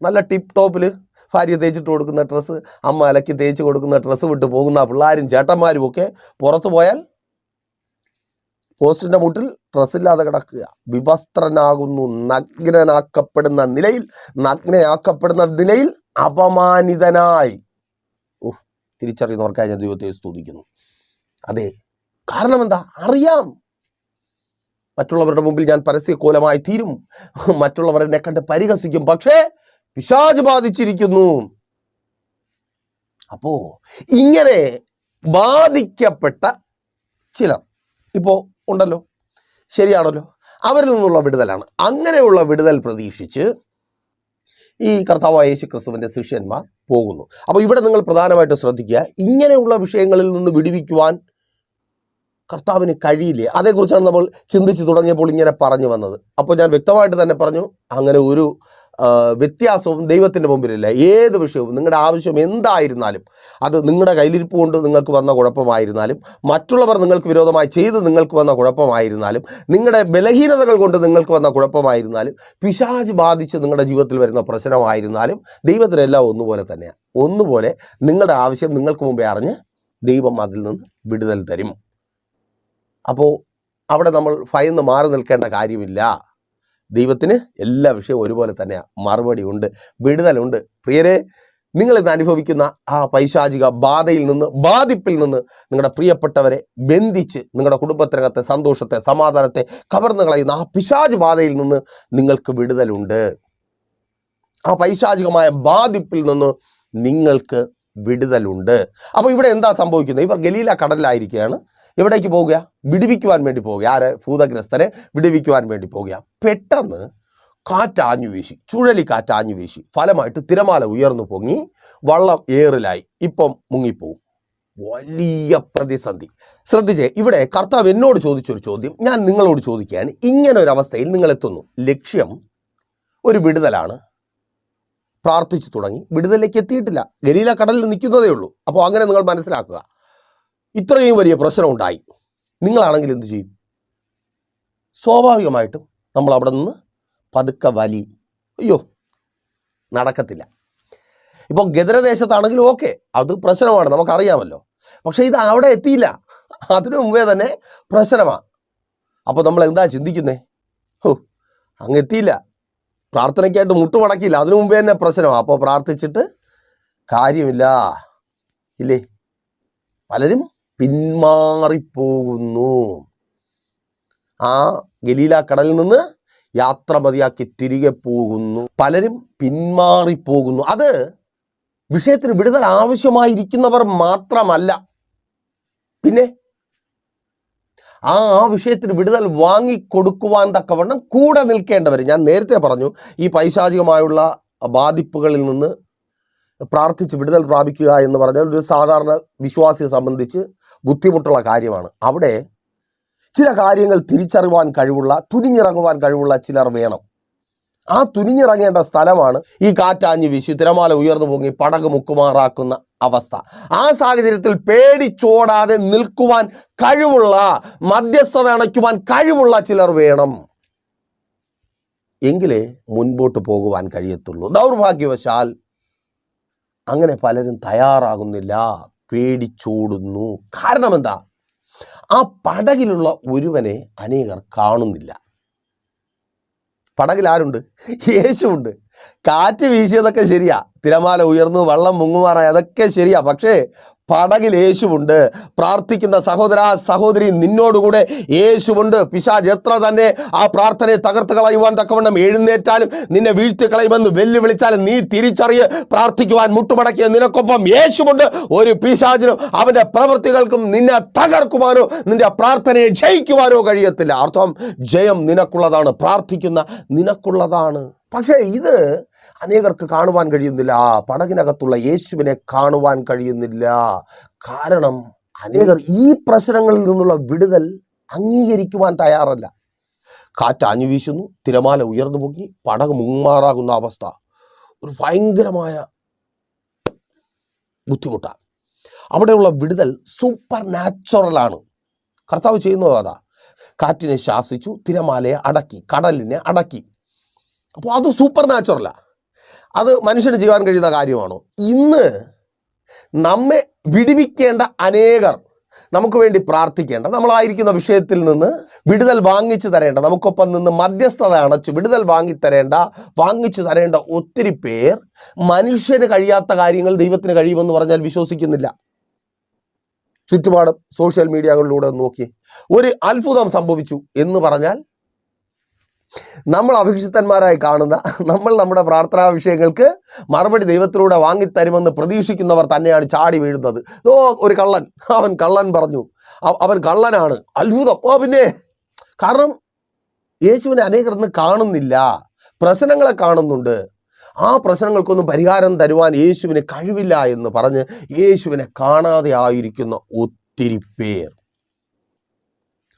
നല്ല ടിപ്പ് ടോപ്പിൽ ഭാര്യ തേച്ചിട്ട് കൊടുക്കുന്ന ഡ്രസ്സ്, അമ്മ അലക്കി തേച്ച് കൊടുക്കുന്ന ഡ്രസ്സ് വിട്ട് പോകുന്ന പിള്ളേരും ചേട്ടന്മാരും ഒക്കെ പുറത്തു പോയാൽ പോസ്റ്റിൻ്റെ മുട്ടിൽ ഡ്രസ്സില്ലാതെ കിടക്കുക. വിവസ്ത്രനാകുന്നു, നഗ്നനാക്കപ്പെടുന്ന നിലയിൽ അപമാനിതനായി. തിരിച്ചറിയുന്നവർക്കായി ഞാൻ ദൈവത്തെ സ്തുതിക്കുന്നു. അതെ, കാരണം എന്താ? അറിയാം, മറ്റുള്ളവരുടെ മുമ്പിൽ ഞാൻ പരസ്യക്കോലമായി തീരും, മറ്റുള്ളവർ എന്നെ കണ്ട് പരിഹസിക്കും, പക്ഷേ പിശാച് ബാധിച്ചിരിക്കുന്നു. അപ്പോ ഇങ്ങനെ ബാധിക്കപ്പെട്ട ചിലർ ഇപ്പോൾ ഉണ്ടല്ലോ, ശരിയാണല്ലോ, അവരിൽ നിന്നുള്ള വിടുതലാണ്. അങ്ങനെയുള്ള വിടുതൽ പ്രതീക്ഷിച്ച് ഈ കർത്താവായ യേശു ക്രിസ്തുവിൻ്റെ ശിഷ്യന്മാർ പോകുന്നു. അപ്പോൾ ഇവിടെ നിങ്ങൾ പ്രധാനമായിട്ട് ശ്രദ്ധിക്കുക, ഇങ്ങനെയുള്ള വിഷയങ്ങളിൽ നിന്ന് വിടുവിക്കുവാൻ കർത്താവിന് കഴിയില്ലേ? അതേക്കുറിച്ചാണ് നമ്മൾ ചിന്തിച്ച് തുടങ്ങിയപ്പോൾ ഇങ്ങനെ പറഞ്ഞു വന്നത്. അപ്പോൾ ഞാൻ വ്യക്തമായിട്ട് തന്നെ പറഞ്ഞു, അങ്ങനെ ഒരു വ്യത്യാസവും ദൈവത്തിൻ്റെ മുമ്പിലില്ല. ഏത് വിഷയവും, നിങ്ങളുടെ ആവശ്യം എന്തായിരുന്നാലും, അത് നിങ്ങളുടെ കയ്യിലിരിപ്പ് കൊണ്ട് നിങ്ങൾക്ക് വന്ന കുഴപ്പമായിരുന്നാലും, മറ്റുള്ളവർ നിങ്ങൾക്ക് വിരോധമായി ചെയ്ത് നിങ്ങൾക്ക് വന്ന കുഴപ്പമായിരുന്നാലും, നിങ്ങളുടെ ബലഹീനതകൾ കൊണ്ട് നിങ്ങൾക്ക് വന്ന കുഴപ്പമായിരുന്നാലും, പിശാച് ബാധിച്ച് നിങ്ങളുടെ ജീവിതത്തിൽ വരുന്ന പ്രശ്നമായിരുന്നാലും, ദൈവത്തിനെല്ലാം ഒന്നുപോലെ തന്നെയാണ്. ഒന്നുപോലെ നിങ്ങളുടെ ആവശ്യം നിങ്ങൾക്ക് മുമ്പേ അറിഞ്ഞ് ദൈവം അതിൽ നിന്ന് വിടുതൽ തരും. അപ്പോൾ അവിടെ നമ്മൾ ഭയന്ന് മാറി നിൽക്കേണ്ട കാര്യമില്ല. ദൈവത്തിന് എല്ലാ വിഷയവും ഒരുപോലെ തന്നെയാണ്. മറുപടി ഉണ്ട്, വിടുതലുണ്ട്. പ്രിയരെ, നിങ്ങളിന്ന് അനുഭവിക്കുന്ന ആ പൈശാചിക ബാധിപ്പിൽ നിന്ന് നിങ്ങളുടെ പ്രിയപ്പെട്ടവരെ ബന്ധിച്ച് നിങ്ങളുടെ കുടുംബത്തിനകത്തെ സന്തോഷത്തെ, സമാധാനത്തെ കവർന്നു കളയുന്ന ആ പിശാച് ബാധയിൽ നിന്ന് നിങ്ങൾക്ക് വിടുതലുണ്ട്. ആ പൈശാചികമായ ബാധിപ്പിൽ നിന്ന് നിങ്ങൾക്ക് വിടുതലുണ്ട്. അപ്പോൾ ഇവിടെ എന്താ സംഭവിക്കുന്നത്? ഇവർ ഗലീല കടലിലായിരിക്കുകയാണ്. എവിടേക്ക് പോവുക? വിടുവിക്കുവാൻ വേണ്ടി പോവുക. ആരെ? ഭൂതഗ്രസ്തരെ വിടുവിക്കുവാൻ വേണ്ടി പോവുക. പെട്ടെന്ന് കാറ്റാഞ്ഞു വീശി, ചുഴലിക്കാറ്റാഞ്ഞു വീശി, ഫലമായിട്ട് തിരമാല ഉയർന്നു പൊങ്ങി വള്ളം ഏറിലായി. ഇപ്പം മുങ്ങിപ്പോവും. വലിയ പ്രതിസന്ധി. ശ്രദ്ധിച്ചേ, ഇവിടെ കർത്താവ് എന്നോട് ചോദിച്ചൊരു ചോദ്യം ഞാൻ നിങ്ങളോട് ചോദിക്കുകയാണ്. ഇങ്ങനെ ഒരു അവസ്ഥയിൽ നിങ്ങൾ എത്തുന്നു. ലക്ഷ്യം ഒരു വിടുതലാണ്. പ്രാർത്ഥിച്ചു തുടങ്ങി, വിടുതലിലേക്ക് എത്തിയിട്ടില്ല, ഗലീല കടലിൽ നിൽക്കുന്നതേ ഉള്ളൂ. അപ്പോൾ അങ്ങനെ നിങ്ങൾ മനസ്സിലാക്കുക, ഇത്രയും വലിയ പ്രശ്നം ഉണ്ടായി. നിങ്ങളാണെങ്കിൽ എന്തു ചെയ്യും? സ്വാഭാവികമായിട്ടും നമ്മൾ അവിടെ നിന്ന് പതുക്കെ വലിയും. അയ്യോ, നടക്കത്തില്ല. ഇപ്പോൾ ഗദരദേശത്താണെങ്കിലും ഓക്കെ, അത് പ്രശ്നമാണ്, നമുക്കറിയാമല്ലോ. പക്ഷേ ഇത് അവിടെ എത്തിയില്ല, അതിനു മുമ്പേ തന്നെ പ്രശ്നമാണ്. അപ്പോൾ നമ്മൾ എന്താ ചിന്തിക്കുന്നേ? അങ്ങ് എത്തിയില്ല, പ്രാർത്ഥനയ്ക്കായിട്ട് മുട്ടുമടക്കിയില്ല, അതിനു മുമ്പേ തന്നെ പ്രശ്നമാണ്. അപ്പോൾ പ്രാർത്ഥിച്ചിട്ട് കാര്യമില്ല. ഇല്ലേ? പലരും പിന്മാറിപ്പോകുന്നു. ആ ഗലീല കടലിൽ നിന്ന് യാത്ര മതിയാക്കി തിരികെ പോകുന്നു. പലരും പിന്മാറിപ്പോകുന്നു. അത് വിഷയത്തിന് വിടുതൽ ആവശ്യമായിരിക്കുന്നവർ മാത്രമല്ല, പിന്നെ ആ വിഷയത്തിന് വിടുതൽ വാങ്ങിക്കൊടുക്കുവാൻ തക്കവണ്ണം കൂടെ നിൽക്കേണ്ടവർ. ഞാൻ നേരത്തെ പറഞ്ഞു, ഈ പൈശാചികമായുള്ള ബാധിപ്പുകളിൽ നിന്ന് പ്രാർത്ഥിച്ച് വിടുതൽ പ്രാപിക്കുക എന്ന് പറഞ്ഞാൽ ഒരു സാധാരണ വിശ്വാസിയെ സംബന്ധിച്ച് ബുദ്ധിമുട്ടുള്ള കാര്യമാണ്. അവിടെ ചില കാര്യങ്ങൾ തിരിച്ചറിവാൻ കഴിവുള്ള, തുനിഞ്ഞിറങ്ങുവാൻ കഴിവുള്ള ചിലർ വേണം. ആ തുനിഞ്ഞിറങ്ങേണ്ട സ്ഥലമാണ് ഈ കാറ്റാഞ്ഞു വീശി തിരമാല ഉയർന്നു പൊങ്ങി പടക് മുക്കുമാറാക്കുന്ന അവസ്ഥ. ആ സാഹചര്യത്തിൽ പേടിച്ചോടാതെ നിൽക്കുവാൻ കഴിവുള്ള, മധ്യസ്ഥത അണയ്ക്കുവാൻ കഴിവുള്ള ചിലർ വേണം. എങ്കിലേ മുൻപോട്ട് പോകുവാൻ കഴിയത്തുള്ളൂ. ദൗർഭാഗ്യവശാൽ അങ്ങനെ പലരും തയ്യാറാകുന്നില്ല, പേടിച്ചോടുന്നു. കാരണം എന്താ? ആ പടകിലുള്ള ഒരുവനെ അനേകർ കാണുന്നില്ല. പടകിൽ ആരുണ്ട്? യേശുവുണ്ട്. കാറ്റ് വീശിയതൊക്കെ ശരിയാ, തിരമാല ഉയർന്നു, വെള്ളം മുങ്ങുമാറായി, അതൊക്കെ ശരിയാ. പക്ഷേ പടകിൽ യേശുവുണ്ട്. പ്രാർത്ഥിക്കുന്ന സഹോദര സഹോദരി, നിന്നോടുകൂടെ യേശുവുണ്ട്. പിശാച് എത്ര തന്നെ ആ പ്രാർത്ഥനയെ തകർത്ത് കളയുവാൻ തക്കവണ്ണം എഴുന്നേറ്റാലും, നിന്നെ വീഴ്ത്തി കളയുമെന്ന് വെല്ലുവിളിച്ചാലും, നീ തിരിച്ചറിയ്, പ്രാർത്ഥിക്കുവാൻ മുട്ടുമടക്കിയ നിനക്കൊപ്പം യേശുവുണ്ട്. ഒരു പിശാചിനും അവൻ്റെ പ്രവൃത്തികൾക്കും നിന്നെ തകർക്കുവാനോ നിന്റെ പ്രാർത്ഥനയെ ജയിക്കുവാനോ കഴിയത്തില്ല. അർത്ഥം, ജയം നിനക്കുള്ളതാണ്, പ്രാർത്ഥിക്കുന്ന നിനക്കുള്ളതാണ്. പക്ഷേ ഇത് അനേകർക്ക് കാണുവാൻ കഴിയുന്നില്ല. ആ പടകിനകത്തുള്ള യേശുവിനെ കാണുവാൻ കഴിയുന്നില്ല. കാരണം അനേകർ ഈ പ്രശ്നങ്ങളിൽ നിന്നുള്ള വിടുതൽ അംഗീകരിക്കുവാൻ തയ്യാറല്ല. കാറ്റാഞ്ഞു വീശുന്നു, തിരമാല ഉയർന്നു പൊങ്ങി പടക് മുങ്ങാറാകുന്ന അവസ്ഥ ഒരു ഭയങ്കരമായ ബുദ്ധിമുട്ടാണ്. അവിടെയുള്ള വിടുതൽ സൂപ്പർ നാച്ചുറലാണ്. കർത്താവ് ചെയ്യുന്നത് അതാ. കാറ്റിനെ ശാസിച്ചു, തിരമാലയെ അടക്കി, കടലിനെ അടക്കി. അപ്പോൾ അത് സൂപ്പർ നാച്ചുറലാണ്. അത് മനുഷ്യന് ചെയ്യാൻ കഴിയുന്ന കാര്യമാണോ? ഇന്ന് നമ്മെ വിടുവിക്കേണ്ട അനേകർ, നമുക്ക് വേണ്ടി പ്രാർത്ഥിക്കേണ്ട, നമ്മളായിരിക്കുന്ന വിഷയത്തിൽ നിന്ന് വിടുതൽ വാങ്ങിച്ചു തരേണ്ട, നമുക്കൊപ്പം നിന്ന് മധ്യസ്ഥത അണച്ച് വിടുതൽ വാങ്ങിച്ചു തരേണ്ട ഒത്തിരി പേർ മനുഷ്യന് കഴിയാത്ത കാര്യങ്ങൾ ദൈവത്തിന് കഴിയുമെന്ന് പറഞ്ഞാൽ വിശ്വസിക്കുന്നില്ല. ചുറ്റുപാടും സോഷ്യൽ മീഡിയകളിലൂടെ നോക്കി ഒരു അത്ഭുതം സംഭവിച്ചു എന്ന് പറഞ്ഞാൽ നമ്മൾ അഭിഷിക്തന്മാരായി കാണുന്ന, നമ്മൾ നമ്മുടെ പ്രാർത്ഥനാ വിഷയങ്ങൾക്ക് മറുപടി ദൈവത്തിലൂടെ വാങ്ങിത്തരുമെന്ന് പ്രതീക്ഷിക്കുന്നവർ തന്നെയാണ് ചാടി വീഴുന്നത്. ഒരു കള്ളൻ, അവൻ കള്ളൻ പറഞ്ഞു, അവൻ കള്ളനാണ്, അത്ഭുതം. പിന്നെ കാരണം യേശുവിനെ അനേകർ ഇന്ന് കാണുന്നില്ല, പ്രശ്നങ്ങളെ കാണുന്നുണ്ട്. ആ പ്രശ്നങ്ങൾക്കൊന്നും പരിഹാരം തരുവാൻ യേശുവിന് കഴിവില്ല എന്ന് പറഞ്ഞ് യേശുവിനെ കാണാതെ ആയിരിക്കുന്ന ഒത്തിരി പേർ.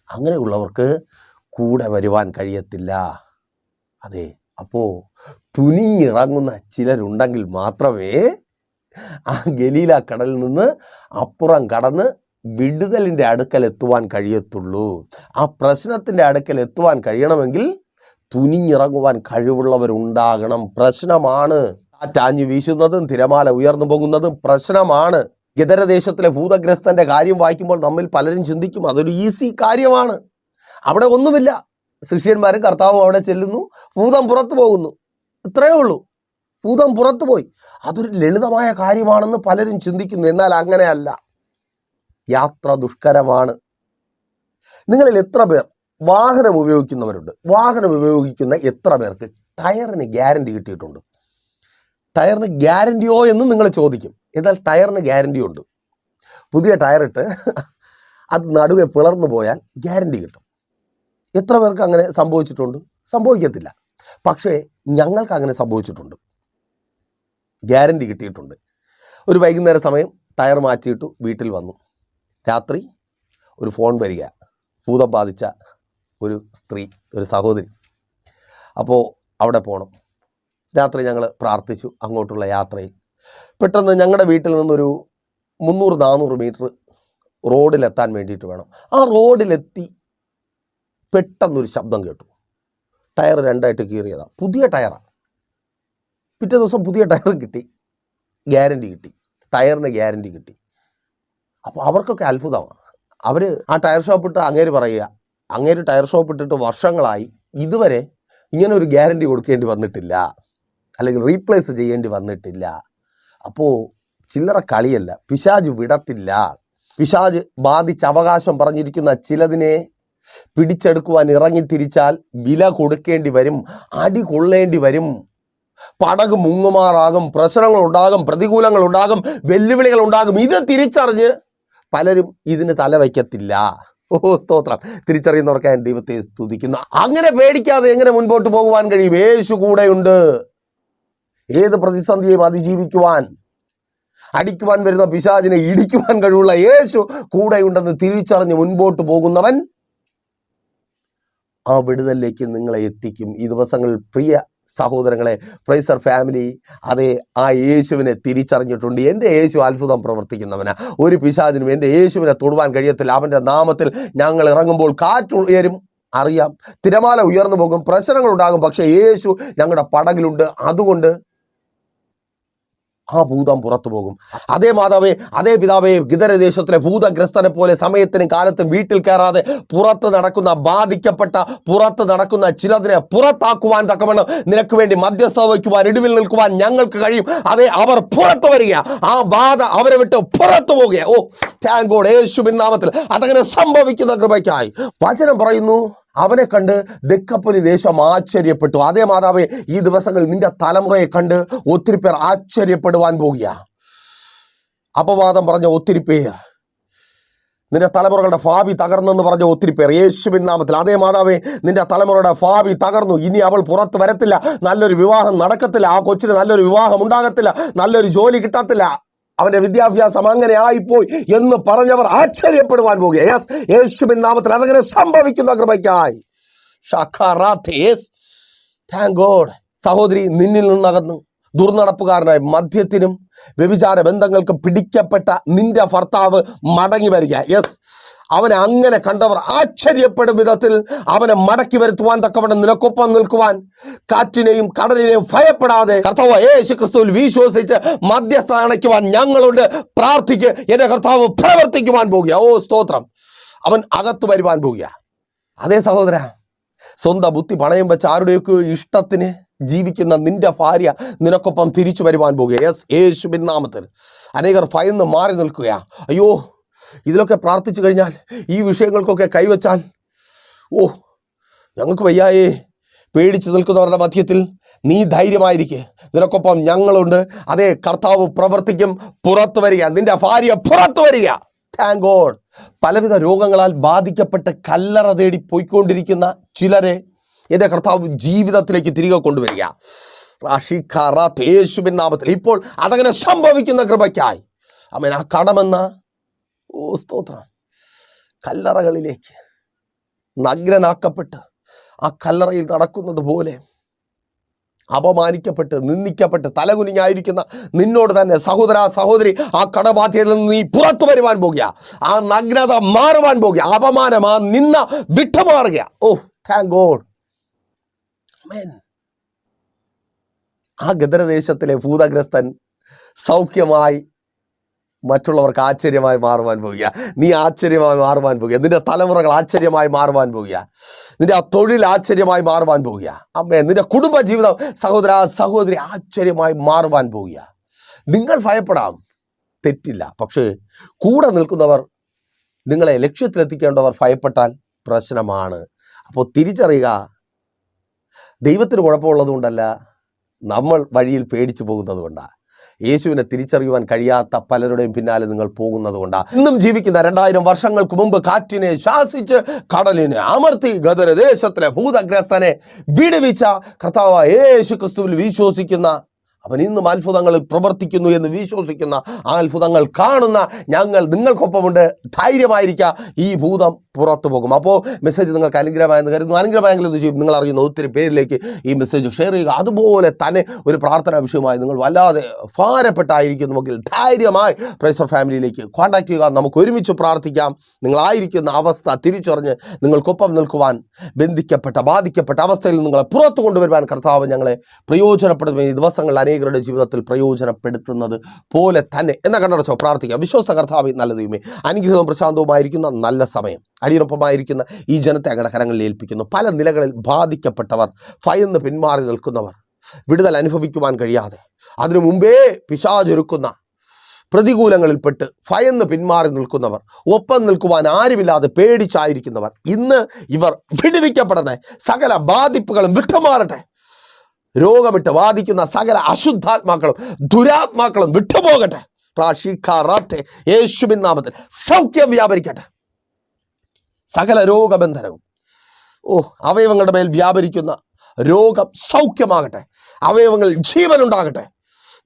അങ്ങനെയുള്ളവർക്ക് കൂടെ വരുവാൻ കഴിയത്തില്ല. അതെ, അപ്പോൾ തുനിഞ്ഞിറങ്ങുന്ന ചിലരുണ്ടെങ്കിൽ മാത്രമേ ആ ഗലീല കടലിൽ നിന്ന് അപ്പുറം കടന്ന് വിടുതലിൻ്റെ അടുക്കൽ എത്തുവാൻ കഴിയത്തുള്ളൂ. ആ പ്രശ്നത്തിൻ്റെ അടുക്കൽ എത്തുവാൻ കഴിയണമെങ്കിൽ തുനിഞ്ഞിറങ്ങുവാൻ കഴിവുള്ളവരുണ്ടാകണം. പ്രശ്നമാണ് കാറ്റാഞ്ഞു വീശുന്നതും തിരമാല ഉയർന്നു പോകുന്നതും പ്രശ്നമാണ്. ഗദരദേശത്തിലെ ഭൂതഗ്രസ്തൻ്റെ കാര്യം വായിക്കുമ്പോൾ നമ്മിൽ പലരും ചിന്തിക്കും അതൊരു ഈസി കാര്യമാണ്, അവിടെ ഒന്നുമില്ല, ശിഷ്യന്മാരും കർത്താവും അവിടെ ചെല്ലുന്നു, ഭൂതം പുറത്തു പോകുന്നു, ഇത്രയേ ഉള്ളൂ, ഭൂതം പുറത്തു പോയി. അതൊരു ലളിതമായ കാര്യമാണെന്ന് പലരും ചിന്തിക്കുന്നു. എന്നാൽ അങ്ങനെയല്ല, യാത്ര ദുഷ്കരമാണ്. നിങ്ങളിൽ എത്ര പേർ വാഹനം ഉപയോഗിക്കുന്നവരുണ്ട്? വാഹനം ഉപയോഗിക്കുന്ന എത്ര പേർക്ക് ടയറിന് ഗ്യാരണ്ടി കിട്ടിയിട്ടുണ്ട്? ടയറിന് ഗ്യാരണ്ടിയോ എന്ന് നിങ്ങൾ ചോദിക്കും. എന്നാൽ ടയറിന് ഗ്യാരണ്ടി ഉണ്ട്. പുതിയ ടയറിട്ട് അത് നടുവെ പിളർന്നു പോയാൽ ഗ്യാരണ്ടി കിട്ടും. എത്ര പേർക്ക് അങ്ങനെ സംഭവിച്ചിട്ടുണ്ട്? സംഭവിക്കത്തില്ല. പക്ഷേ ഞങ്ങൾക്ക് അങ്ങനെ സംഭവിച്ചിട്ടുണ്ട്, ഗ്യാരണ്ടി കിട്ടിയിട്ടുണ്ട്. ഒരു വൈകുന്നേര സമയം ടയർ മാറ്റിയിട്ടു വീട്ടിൽ വന്നു. രാത്രി ഒരു ഫോൺ വരിക, ഭൂതം ബാധിച്ച ഒരു സ്ത്രീ, ഒരു സഹോദരി. അപ്പോൾ അവിടെ പോകണം. രാത്രി ഞങ്ങൾ പ്രാർത്ഥിച്ചു. അങ്ങോട്ടുള്ള യാത്രയിൽ പെട്ടെന്ന് ഞങ്ങളുടെ വീട്ടിൽ നിന്നൊരു 300-400 മീറ്റർ റോഡിലെത്താൻ വേണ്ടിയിട്ട് വേണം. ആ റോഡിലെത്തി പെട്ടെന്നൊരു ശബ്ദം കേട്ടു. ടയർ രണ്ടായിട്ട് കീറിയതാണ്. പുതിയ ടയറാണ്. പിറ്റേ ദിവസം പുതിയ ടയറും കിട്ടി, ഗ്യാരണ്ടി കിട്ടി, ടയറിന് ഗ്യാരണ്ടി കിട്ടി. അപ്പോൾ അവർക്കൊക്കെ അത്ഭുതമാണ്. അവർ ആ ടയർ ഷോപ്പിട്ട് അങ്ങേര് പറയുക, അങ്ങേര് ടയർ ഷോപ്പിട്ടിട്ട് വർഷങ്ങളായി, ഇതുവരെ ഇങ്ങനെ ഒരു ഗ്യാരണ്ടി കൊടുക്കേണ്ടി വന്നിട്ടില്ല, അല്ലെങ്കിൽ റീപ്ലേസ് ചെയ്യേണ്ടി വന്നിട്ടില്ല. അപ്പോൾ ചില്ലറ കളിയല്ല. പിശാച് വിടത്തില്ല. പിശാച് ബാധിച്ച് അവകാശം പറഞ്ഞിരിക്കുന്ന ചിലതിനെ പിടിച്ചെടുക്കുവാൻ ഇറങ്ങിത്തിരിച്ചാൽ വില കൊടുക്കേണ്ടി വരും, അടി കൊള്ളേണ്ടി വരും, പടക് മുങ്ങുമാറാകും, പ്രശ്നങ്ങളുണ്ടാകും, പ്രതികൂലങ്ങളുണ്ടാകും, വെല്ലുവിളികളുണ്ടാകും. ഇത് തിരിച്ചറിഞ്ഞ് പലരും ഇതിന് തല വയ്ക്കത്തില്ല. സ്തോത്രം. തിരിച്ചറിയുന്നവർക്ക് ഞാൻ ദൈവത്തെ സ്തുതിക്കുന്നു. അങ്ങനെ പേടിക്കാതെ എങ്ങനെ മുൻപോട്ട് പോകുവാൻ കഴിയും? യേശു കൂടെയുണ്ട്. ഏത് പ്രതിസന്ധിയെയും അതിജീവിക്കുവാൻ, അടിക്കുവാൻ വരുന്ന പിശാചിനെ ഇടിക്കുവാൻ കഴിവുള്ള യേശു കൂടെയുണ്ടെന്ന് തിരിച്ചറിഞ്ഞ് മുൻപോട്ട് പോകുന്നവൻ ആ വിടുതലിലേക്ക് നിങ്ങളെ എത്തിക്കും. ഈ ദിവസങ്ങളിൽ പ്രിയ സഹോദരങ്ങളെ, പ്രൈസർ ഫാമിലി, അതേ, ആ യേശുവിനെ തിരിച്ചറിഞ്ഞിട്ടുണ്ട്. എൻ്റെ യേശു അത്ഭുതം പ്രവർത്തിക്കുന്നവനാ. ഒരു പിശാചിനും എൻ്റെ യേശുവിനെ തൊടുവാൻ കഴിയത്തില്ല. അവൻ്റെ നാമത്തിൽ ഞങ്ങൾ ഇറങ്ങുമ്പോൾ കാറ്റ് ഉയരും, അറിയാം, തിരമാല ഉയർന്നു പോകും, പ്രശ്നങ്ങളുണ്ടാകും, പക്ഷേ യേശു ഞങ്ങളുടെ പടകിലുണ്ട്. അതുകൊണ്ട് ആ ഭൂതം പുറത്തു പോകും. അതേ മാതാവേ, അതേ പിതാവേ, ഗിദരദേശത്തിലെ ഭൂതഗ്രസ്തനെ പോലെ സമയത്തിനും കാലത്തും വീട്ടിൽ കയറാതെ പുറത്ത് നടക്കുന്ന, ബാധിക്കപ്പെട്ട പുറത്ത് നടക്കുന്ന ചിലതിനെ പുറത്താക്കുവാൻ തക്കവണ്ണം നിനക്ക് വേണ്ടി മധ്യസ്ഥ വയ്ക്കുവാൻ, ഇടിവിൽ നിൽക്കുവാൻ ഞങ്ങൾക്ക് കഴിയും. അതേ, അവർ പുറത്തു വരിക, ആ ബാധ അവരെ വിട്ട് പുറത്തു പോകുക. ഓ താങ്ക് ഗോഡ്, യേശുവിൻ നാമത്തിൽ അതങ്ങനെ സംഭവിക്കുന്ന കൃപയ്ക്കായി. വചനം പറയുന്നു, അവനെ കണ്ട് ദെക്കപ്പൊലി ദേശം ആശ്ചര്യപ്പെട്ടു. അതേ മാതാവേ, ഈ ദിവസങ്ങളിൽ നിന്റെ തലമുറയെ കണ്ട് ഒത്തിരി പേർ ആശ്ചര്യപ്പെടുവാൻ പോകുക. അപവാദം പറഞ്ഞ ഒത്തിരി പേർ, നിന്റെ തലമുറകളുടെ ഭാവി തകർന്നെന്ന് പറഞ്ഞ ഒത്തിരി പേർ യേശുവിൻ നാമത്തിൽ. അതേ മാതാവേ, നിന്റെ തലമുറയുടെ ഭാവി തകർന്നു. ഇനി അവൾ പുറത്ത് വരത്തില്ല, നല്ലൊരു വിവാഹം നടക്കത്തില്ല, ആ കൊച്ചിന് നല്ലൊരു വിവാഹം ഉണ്ടാകത്തില്ല, നല്ലൊരു ജോലി കിട്ടത്തില്ല, അവന്റെ വിദ്യാഭ്യാസം അങ്ങനെ ആയിപ്പോയി എന്ന് പറഞ്ഞവർ ആശ്ചര്യപ്പെടുവാൻ പോകുക. യേശുവിൻ നാമത്തിൽ അതങ്ങനെ സംഭവിക്കുന്ന കൃപയ്ക്കായി. Thank God. സഹോദരി, നിന്നിൽ നിന്നകന്നു ദുർനടപ്പുകാരനായി മദ്യത്തിനും വ്യഭിചാര ബന്ധങ്ങൾക്ക് പിടിക്കപ്പെട്ട നിന്റെ ഭർത്താവ് മടങ്ങി വരിക. അവനെ അങ്ങനെ കണ്ടവർ ആശ്ചര്യപ്പെടും വിധത്തിൽ അവനെ മടക്കി വരുത്തുവാൻ തക്കവണ്ണം നിനക്കൊപ്പം നിൽക്കുവാൻ, കാറ്റിനെയും കടലിനെയും ഭയപ്പെടാതെ കർത്താവ് യേശു ക്രിസ്തുവിൽ വിശ്വസിച്ച് മധ്യസ്ഥ അണയ്ക്കുവാൻ ഞങ്ങളുണ്ട്. പ്രാർത്ഥിക്ക്, എൻ്റെ കർത്താവ് പ്രവർത്തിക്കുവാൻ പോകുക. ഓ സ്തോത്രം. അവൻ അകത്ത് വരുവാൻ പോകുക. അതേ സഹോദര, സ്വന്തം ബുദ്ധി പണയം വെച്ച് ആരുടെയൊക്കെ ഇഷ്ടത്തിന് ജീവിക്കുന്ന നിന്റെ ഭാര്യ നിനക്കൊപ്പം തിരിച്ചു വരുവാൻ പോകുക. യേശുവിൻ നാമത്തിൽ. അനേകർ ഭയന്ന് മാറി നിൽക്കുക. അയ്യോ, ഇതിലൊക്കെ പ്രാർത്ഥിച്ചു കഴിഞ്ഞാൽ, ഈ വിഷയങ്ങൾക്കൊക്കെ കൈവച്ചാൽ, ഓ ഞങ്ങൾക്ക് വയ്യായേ. പേടിച്ചു നിൽക്കുന്നവരുടെ മധ്യത്തിൽ നീ ധൈര്യമായിരിക്കെ, നിനക്കൊപ്പം ഞങ്ങളുണ്ട്. അതേ, കർത്താവ് പ്രവർത്തിക്കും. പുറത്തു വരിക, നിന്റെ ഭാര്യ പുറത്തു വരിക. Thank God. പലവിധ രോഗങ്ങളാൽ ബാധിക്കപ്പെട്ട് കല്ലറ തേടി പോയിക്കൊണ്ടിരിക്കുന്ന ചിലരെ എൻ്റെ കർത്താവ് ജീവിതത്തിലേക്ക് തിരികെ കൊണ്ടുവരിക. യേശുവിൻ നാമത്തിൽ ഇപ്പോൾ അതങ്ങനെ സംഭവിക്കുന്ന കൃപയ്ക്കായി. ആമേൻ. ആ കടമെന്ന, ഓ സ്തോത്രം, കല്ലറകളിലേക്ക് നഗ്നനാക്കപ്പെട്ട് ആ കല്ലറയിൽ നടക്കുന്നത് പോലെ അപമാനിക്കപ്പെട്ട്, നിന്ദിക്കപ്പെട്ട്, തലകുനിഞ്ഞായിരിക്കുന്ന നിന്നോട് തന്നെ സഹോദര, സഹോദരി, ആ കടബാധ്യതയിൽ നിന്ന് നീ പുറത്തു വരുവാൻ പോകുക. ആ നഗ്നത മാറുവാൻ പോകുക. അപമാനം, ആ നിന്ന വിട്ടുമാറുക. ഓ താങ്ക് ഗോഡ്. ആ ഗദരദേശത്തിലെ ഭൂതഗ്രസ്തൻ സൗഖ്യമായി മറ്റുള്ളവർക്ക് ആശ്ചര്യമായി മാറുവാൻ പോകുക. നീ ആശ്ചര്യമായി മാറുവാൻ പോകുക. നിന്റെ തലമുറകൾ ആശ്ചര്യമായി മാറുവാൻ പോകുക. നിന്റെ ആ തൊഴിൽ ആശ്ചര്യമായി മാറുവാൻ പോകുക. അമ്മേ, നിന്റെ കുടുംബ ജീവിതം സഹോദര, സഹോദരി ആശ്ചര്യമായി മാറുവാൻ പോകുക. നിങ്ങൾ ഭയപ്പെടാം, തെറ്റില്ല. പക്ഷേ കൂടെ നിൽക്കുന്നവർ, നിങ്ങളെ ലക്ഷ്യത്തിലെത്തിക്കേണ്ടവർ ഭയപ്പെട്ടാൽ പ്രശ്നമാണ്. അപ്പോൾ തിരിച്ചറിയുക, ദൈവത്തിന് കുഴപ്പമുള്ളത് കൊണ്ടല്ല, നമ്മൾ വഴിയിൽ പേടിച്ചു പോകുന്നത് കൊണ്ടാണ്. യേശുവിനെ തിരിച്ചറിയുവാൻ കഴിയാത്ത പലരുടെയും പിന്നാലെ നിങ്ങൾ പോകുന്നത് കൊണ്ടാണ്. ഇന്നും ജീവിക്കുന്ന 2000 വർഷങ്ങൾക്ക് മുമ്പ് കാറ്റിനെ ശാസിച്ച് കടലിനെ അമർത്തി ഗദരദേശത്തിലെ ഭൂതഗ്രസ്തനെ വിടുവിച്ച കർത്താവ് യേശു ക്രിസ്തുവിൽ വിശ്വസിക്കുന്ന, അവൻ ഇന്നും അത്ഭുതങ്ങളിൽ പ്രവർത്തിക്കുന്നു എന്ന് വിശ്വസിക്കുന്ന, ആ അത്ഭുതങ്ങൾ കാണുന്ന ഞങ്ങൾ നിങ്ങൾക്കൊപ്പമുണ്ട്. ധൈര്യമായിരിക്കുക, ഈ ഭൂതം പുറത്തു പോകും. അപ്പോൾ മെസ്സേജ് നിങ്ങൾക്ക് അനുഗ്രഹമായെന്ന് കരുതുന്നു. അനുഗ്രഹമായെങ്കിൽ ഇത് ചെയ്യും. നിങ്ങൾ അറിയുന്ന ഒത്തിരി പേരിലേക്ക് ഈ മെസ്സേജ് ഷെയർ ചെയ്യുക. അതുപോലെ തന്നെ ഒരു പ്രാർത്ഥനാ വിഷയമായി നിങ്ങൾ വല്ലാതെ ഭാരപ്പെട്ടായിരിക്കുന്നുവെങ്കിൽ ധൈര്യമായി പ്രൈസർ ഫാമിലിയിലേക്ക് കോൺടാക്ട് ചെയ്യുക. നമുക്ക് ഒരുമിച്ച് പ്രാർത്ഥിക്കാം. നിങ്ങളായിരിക്കുന്ന അവസ്ഥ തിരിച്ചറിഞ്ഞ് നിങ്ങൾക്കൊപ്പം നിൽക്കുവാൻ, ബന്ധിക്കപ്പെട്ട, ബാധിക്കപ്പെട്ട അവസ്ഥയിൽ നിങ്ങളെ പുറത്തു കൊണ്ടുവരുവാൻ കർത്താവ് ഞങ്ങളെ പ്രയോജനപ്പെടുത്തുന്ന ഈ ദിവസങ്ങളിൽ അനേകരുടെ ജീവിതത്തിൽ പ്രയോജനപ്പെടുത്തുന്നത് പോലെ തന്നെ എന്ന കണ്ണടച്ചോ പ്രാർത്ഥിക്കാം. വിശ്വസ്ത കർത്താവ്, നല്ല ദൈവമേ, അനുഗ്രഹവും പ്രശാന്തവുമായിരിക്കുന്ന നല്ല സമയം അടിയൊപ്പമായിരിക്കുന്ന ഈ ജനത്തെ അങ്ങയുടെ കരങ്ങളിൽ ഏൽപ്പിക്കുന്നു. പല നിലകളിൽ ബാധിക്കപ്പെട്ടവർ, ഭയന്ന് പിന്മാറി നിൽക്കുന്നവർ, വിടുതൽ അനുഭവിക്കുവാൻ കഴിയാതെ അതിനു മുമ്പേ പിശാചൊരുക്കുന്ന പ്രതികൂലങ്ങളിൽപ്പെട്ട് ഭയന്ന് പിന്മാറി നിൽക്കുന്നവർ, ഒപ്പം നിൽക്കുവാൻ ആരുമില്ലാതെ പേടിച്ചായിരിക്കുന്നവർ, ഇന്ന് ഇവർ വിടുവിക്കപ്പെടട്ടെ. സകല ബാധിപ്പുകളും വിട്ടുമാറട്ടെ. രോഗമിട്ട് ബാധിക്കുന്ന സകല അശുദ്ധാത്മാക്കളും ദുരാത്മാക്കളും വിട്ടുപോകട്ടെ. യേശുവിൻ നാമത്തിൽ സൗഖ്യം വ്യാപരിക്കട്ടെ. സകല രോഗബന്ധനവും അവയവങ്ങളുടെ മേൽ വ്യാപരിക്കുന്ന രോഗം സൗഖ്യമാകട്ടെ. അവയവങ്ങളിൽ ജീവനുണ്ടാകട്ടെ.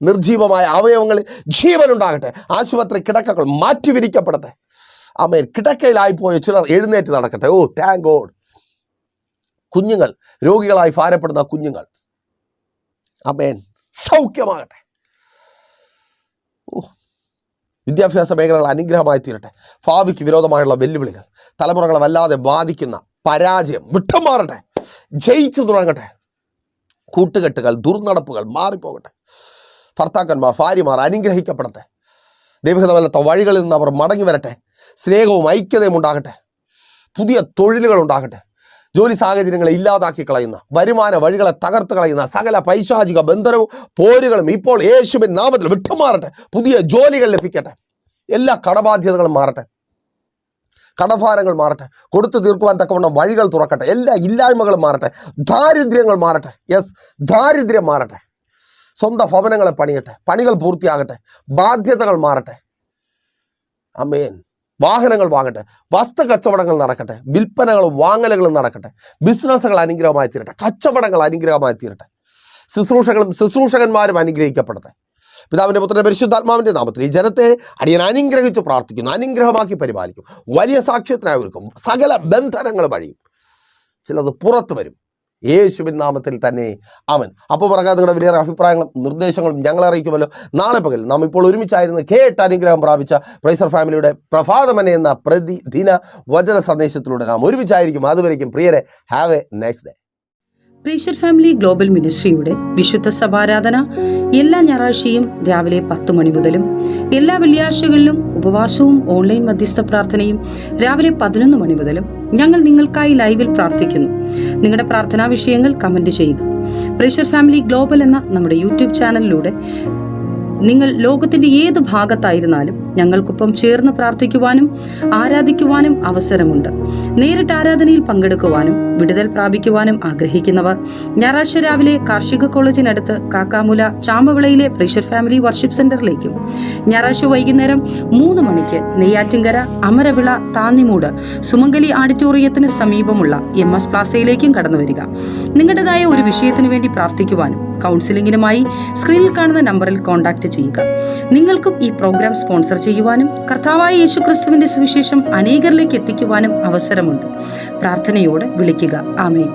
നിർജീവമായ അവയവങ്ങളിൽ ജീവനുണ്ടാകട്ടെ. ആശുപത്രി കിടക്കകൾ മാറ്റിവിരിക്കപ്പെടട്ടെ. ആമേൻ. കിടക്കയിലായിപ്പോയ ചിലർ എഴുന്നേറ്റ് നടക്കട്ടെ. Thank God. കുഞ്ഞുങ്ങൾ, രോഗികളായി ഭാരപ്പെടുന്ന കുഞ്ഞുങ്ങൾ, ആമേൻ, സൗഖ്യമാകട്ടെ. വിദ്യാഭ്യാസ മേഖലകൾ അനുഗ്രഹമായി തീരട്ടെ. ഭാവിക്ക് വിരോധമായുള്ള വെല്ലുവിളികൾ, തലമുറകളെ വല്ലാതെ ബാധിക്കുന്ന പരാജയം വിട്ടുമാറട്ടെ. ജയിച്ചു തുടങ്ങട്ടെ. കൂട്ടുകെട്ടുകൾ, ദുർനടപ്പുകൾ മാറിപ്പോകട്ടെ. ഭർത്താക്കന്മാർ, ഭാര്യമാർ അനുഗ്രഹിക്കപ്പെടട്ടെ. ദൈവഹിതമല്ലാത്ത വഴികളിൽ നിന്ന് അവർ മടങ്ങി വരട്ടെ. സ്നേഹവും ഐക്യതയും ഉണ്ടാകട്ടെ. പുതിയ തൊഴിലുകൾ ഉണ്ടാകട്ടെ. ജോലി സാഹചര്യങ്ങളെ ഇല്ലാതാക്കി കളയുന്ന, വരുമാന വഴികളെ തകർത്ത് കളയുന്ന സകല പൈശാചിക ബന്ധനവും പോരുകളും ഇപ്പോൾ യേശുവിൻ നാമത്തിൽ വിട്ടുമാറട്ടെ. പുതിയ ജോലികൾ ലഭിക്കട്ടെ. എല്ലാ കടബാധ്യതകളും മാറട്ടെ. കടഭാരങ്ങൾ മാറട്ടെ. കൊടുത്തു തീർക്കുവാൻ തക്കവണ്ണം വഴികൾ തുറക്കട്ടെ. എല്ലാ ഇല്ലായ്മകളും മാറട്ടെ. ദാരിദ്ര്യങ്ങൾ മാറട്ടെ. ദാരിദ്ര്യം മാറട്ടെ. സ്വന്തം ഭവനങ്ങളെ പണിയട്ടെ. പണികൾ പൂർത്തിയാകട്ടെ. ബാധ്യതകൾ മാറട്ടെ. ആമേൻ. വാഹനങ്ങൾ വാങ്ങട്ടെ. വസ്തു കച്ചവടങ്ങൾ നടക്കട്ടെ. വിൽപ്പനകളും വാങ്ങലുകളും നടക്കട്ടെ. ബിസിനസ്സുകൾ അനുഗ്രഹമായി തീരട്ടെ. കച്ചവടങ്ങൾ അനുഗ്രഹമായി തീരട്ടെ. ശുശ്രൂഷകന്മാരും അനുഗ്രഹിക്കപ്പെടട്ടെ. പിതാവിൻ്റെ പുത്രൻ്റെ പരിശുദ്ധാത്മാവിൻ്റെ നാമത്തിൽ ഈ ജനത്തെ അടിയൻ അനുഗ്രഹിച്ച് പ്രാർത്ഥിക്കുന്നു. അനുഗ്രഹമാക്കി പരിപാലിക്കും. വലിയ സാക്ഷ്യത്തിനായി ഒരുക്കും. സകല ബന്ധനങ്ങൾ വഴിയും ചിലത് പുറത്തു വരും. യേശുവിൻ നാമത്തിൽ തന്നെ ആമേൻ. അപ്പോൾ പറയാതെ നിങ്ങളുടെ വലിയ അഭിപ്രായങ്ങളും നിർദ്ദേശങ്ങളും ഞങ്ങളെ അറിയിക്കുമല്ലോ. നാളെ പകൽ നാം ഇപ്പോൾ ഒരുമിച്ചായിരുന്നു കേട്ട് അനുഗ്രഹം പ്രാപിച്ച പ്രൈസർ ഫാമിലിയുടെ പ്രഭാതമനെ എന്ന പ്രതിദിന വചന സന്ദേശത്തിലൂടെ നാം ഒരുമിച്ചായിരിക്കും. അതുവരേക്കും പ്രിയരെ, have a nice day. Praiser family global മിനിസ്ട്രിയുടെ വിശുദ്ധ സഭാരാധന എല്ലാ ഞായറാഴ്ചയും രാവിലെ 10 മണി മുതലും എല്ലാ വെള്ളിയാഴ്ചകളിലും ഉപവാസവും ഓൺലൈൻ മധ്യസ്ഥ പ്രാർത്ഥനയും രാവിലെ 11 മണി മുതലും ഞങ്ങൾ നിങ്ങൾക്കായി ലൈവിൽ പ്രാർത്ഥിക്കുന്നു. നിങ്ങളുടെ പ്രാർത്ഥനാ വിഷയങ്ങൾ കമന്റ് ചെയ്യുക. പ്രൈസർ ഫാമിലി ഗ്ലോബൽ എന്ന നമ്മുടെ യൂട്യൂബ് ചാനലിലൂടെ നിങ്ങൾ ലോകത്തിന്റെ ഏത് ഭാഗത്തായിരുന്നാലും ഞങ്ങൾക്കൊപ്പം ചേർന്ന് പ്രാർത്ഥിക്കുവാനും ആരാധിക്കുവാനും അവസരമുണ്ട്. നേരിട്ട് ആരാധനയിൽ പങ്കെടുക്കുവാനും വിടുതൽ പ്രാപിക്കുവാനും ആഗ്രഹിക്കുന്നവർ ഞായറാഴ്ച രാവിലെ കാർഷിക കോളേജിനടുത്ത് കാക്കാമുല ചാമ്പവിളയിലെ പ്രൈസർ ഫാമിലി വർഷിപ്പ് സെന്ററിലേക്കും ഞായറാഴ്ച വൈകുന്നേരം 3 മണിക്ക് നെയ്യാറ്റിൻകര അമരവിള താന്നിമൂട് സുമംഗലി ഓഡിറ്റോറിയത്തിന് സമീപമുള്ള MS പ്ലാസയിലേക്കും കടന്നു വരിക. നിങ്ങളുടേതായ ഒരു വിഷയത്തിനു വേണ്ടി പ്രാർത്ഥിക്കുവാനും കൗൺസിലിംഗിനുമായി സ്ക്രീനിൽ കാണുന്ന നമ്പറിൽ കോൺടാക്ട് ചെയ്യുക. നിങ്ങൾക്കും ഈ പ്രോഗ്രാം സ്പോൺസർ ചെയ്യുവാനും കർത്താവായ യേശുക്രിസ്തുവിന്റെ സുവിശേഷം അനേകരിലേക്ക് എത്തിക്കുവാനും അവസരമുണ്ട്. പ്രാർത്ഥനയോടെ വിളിക്കുക. ആമേൻ.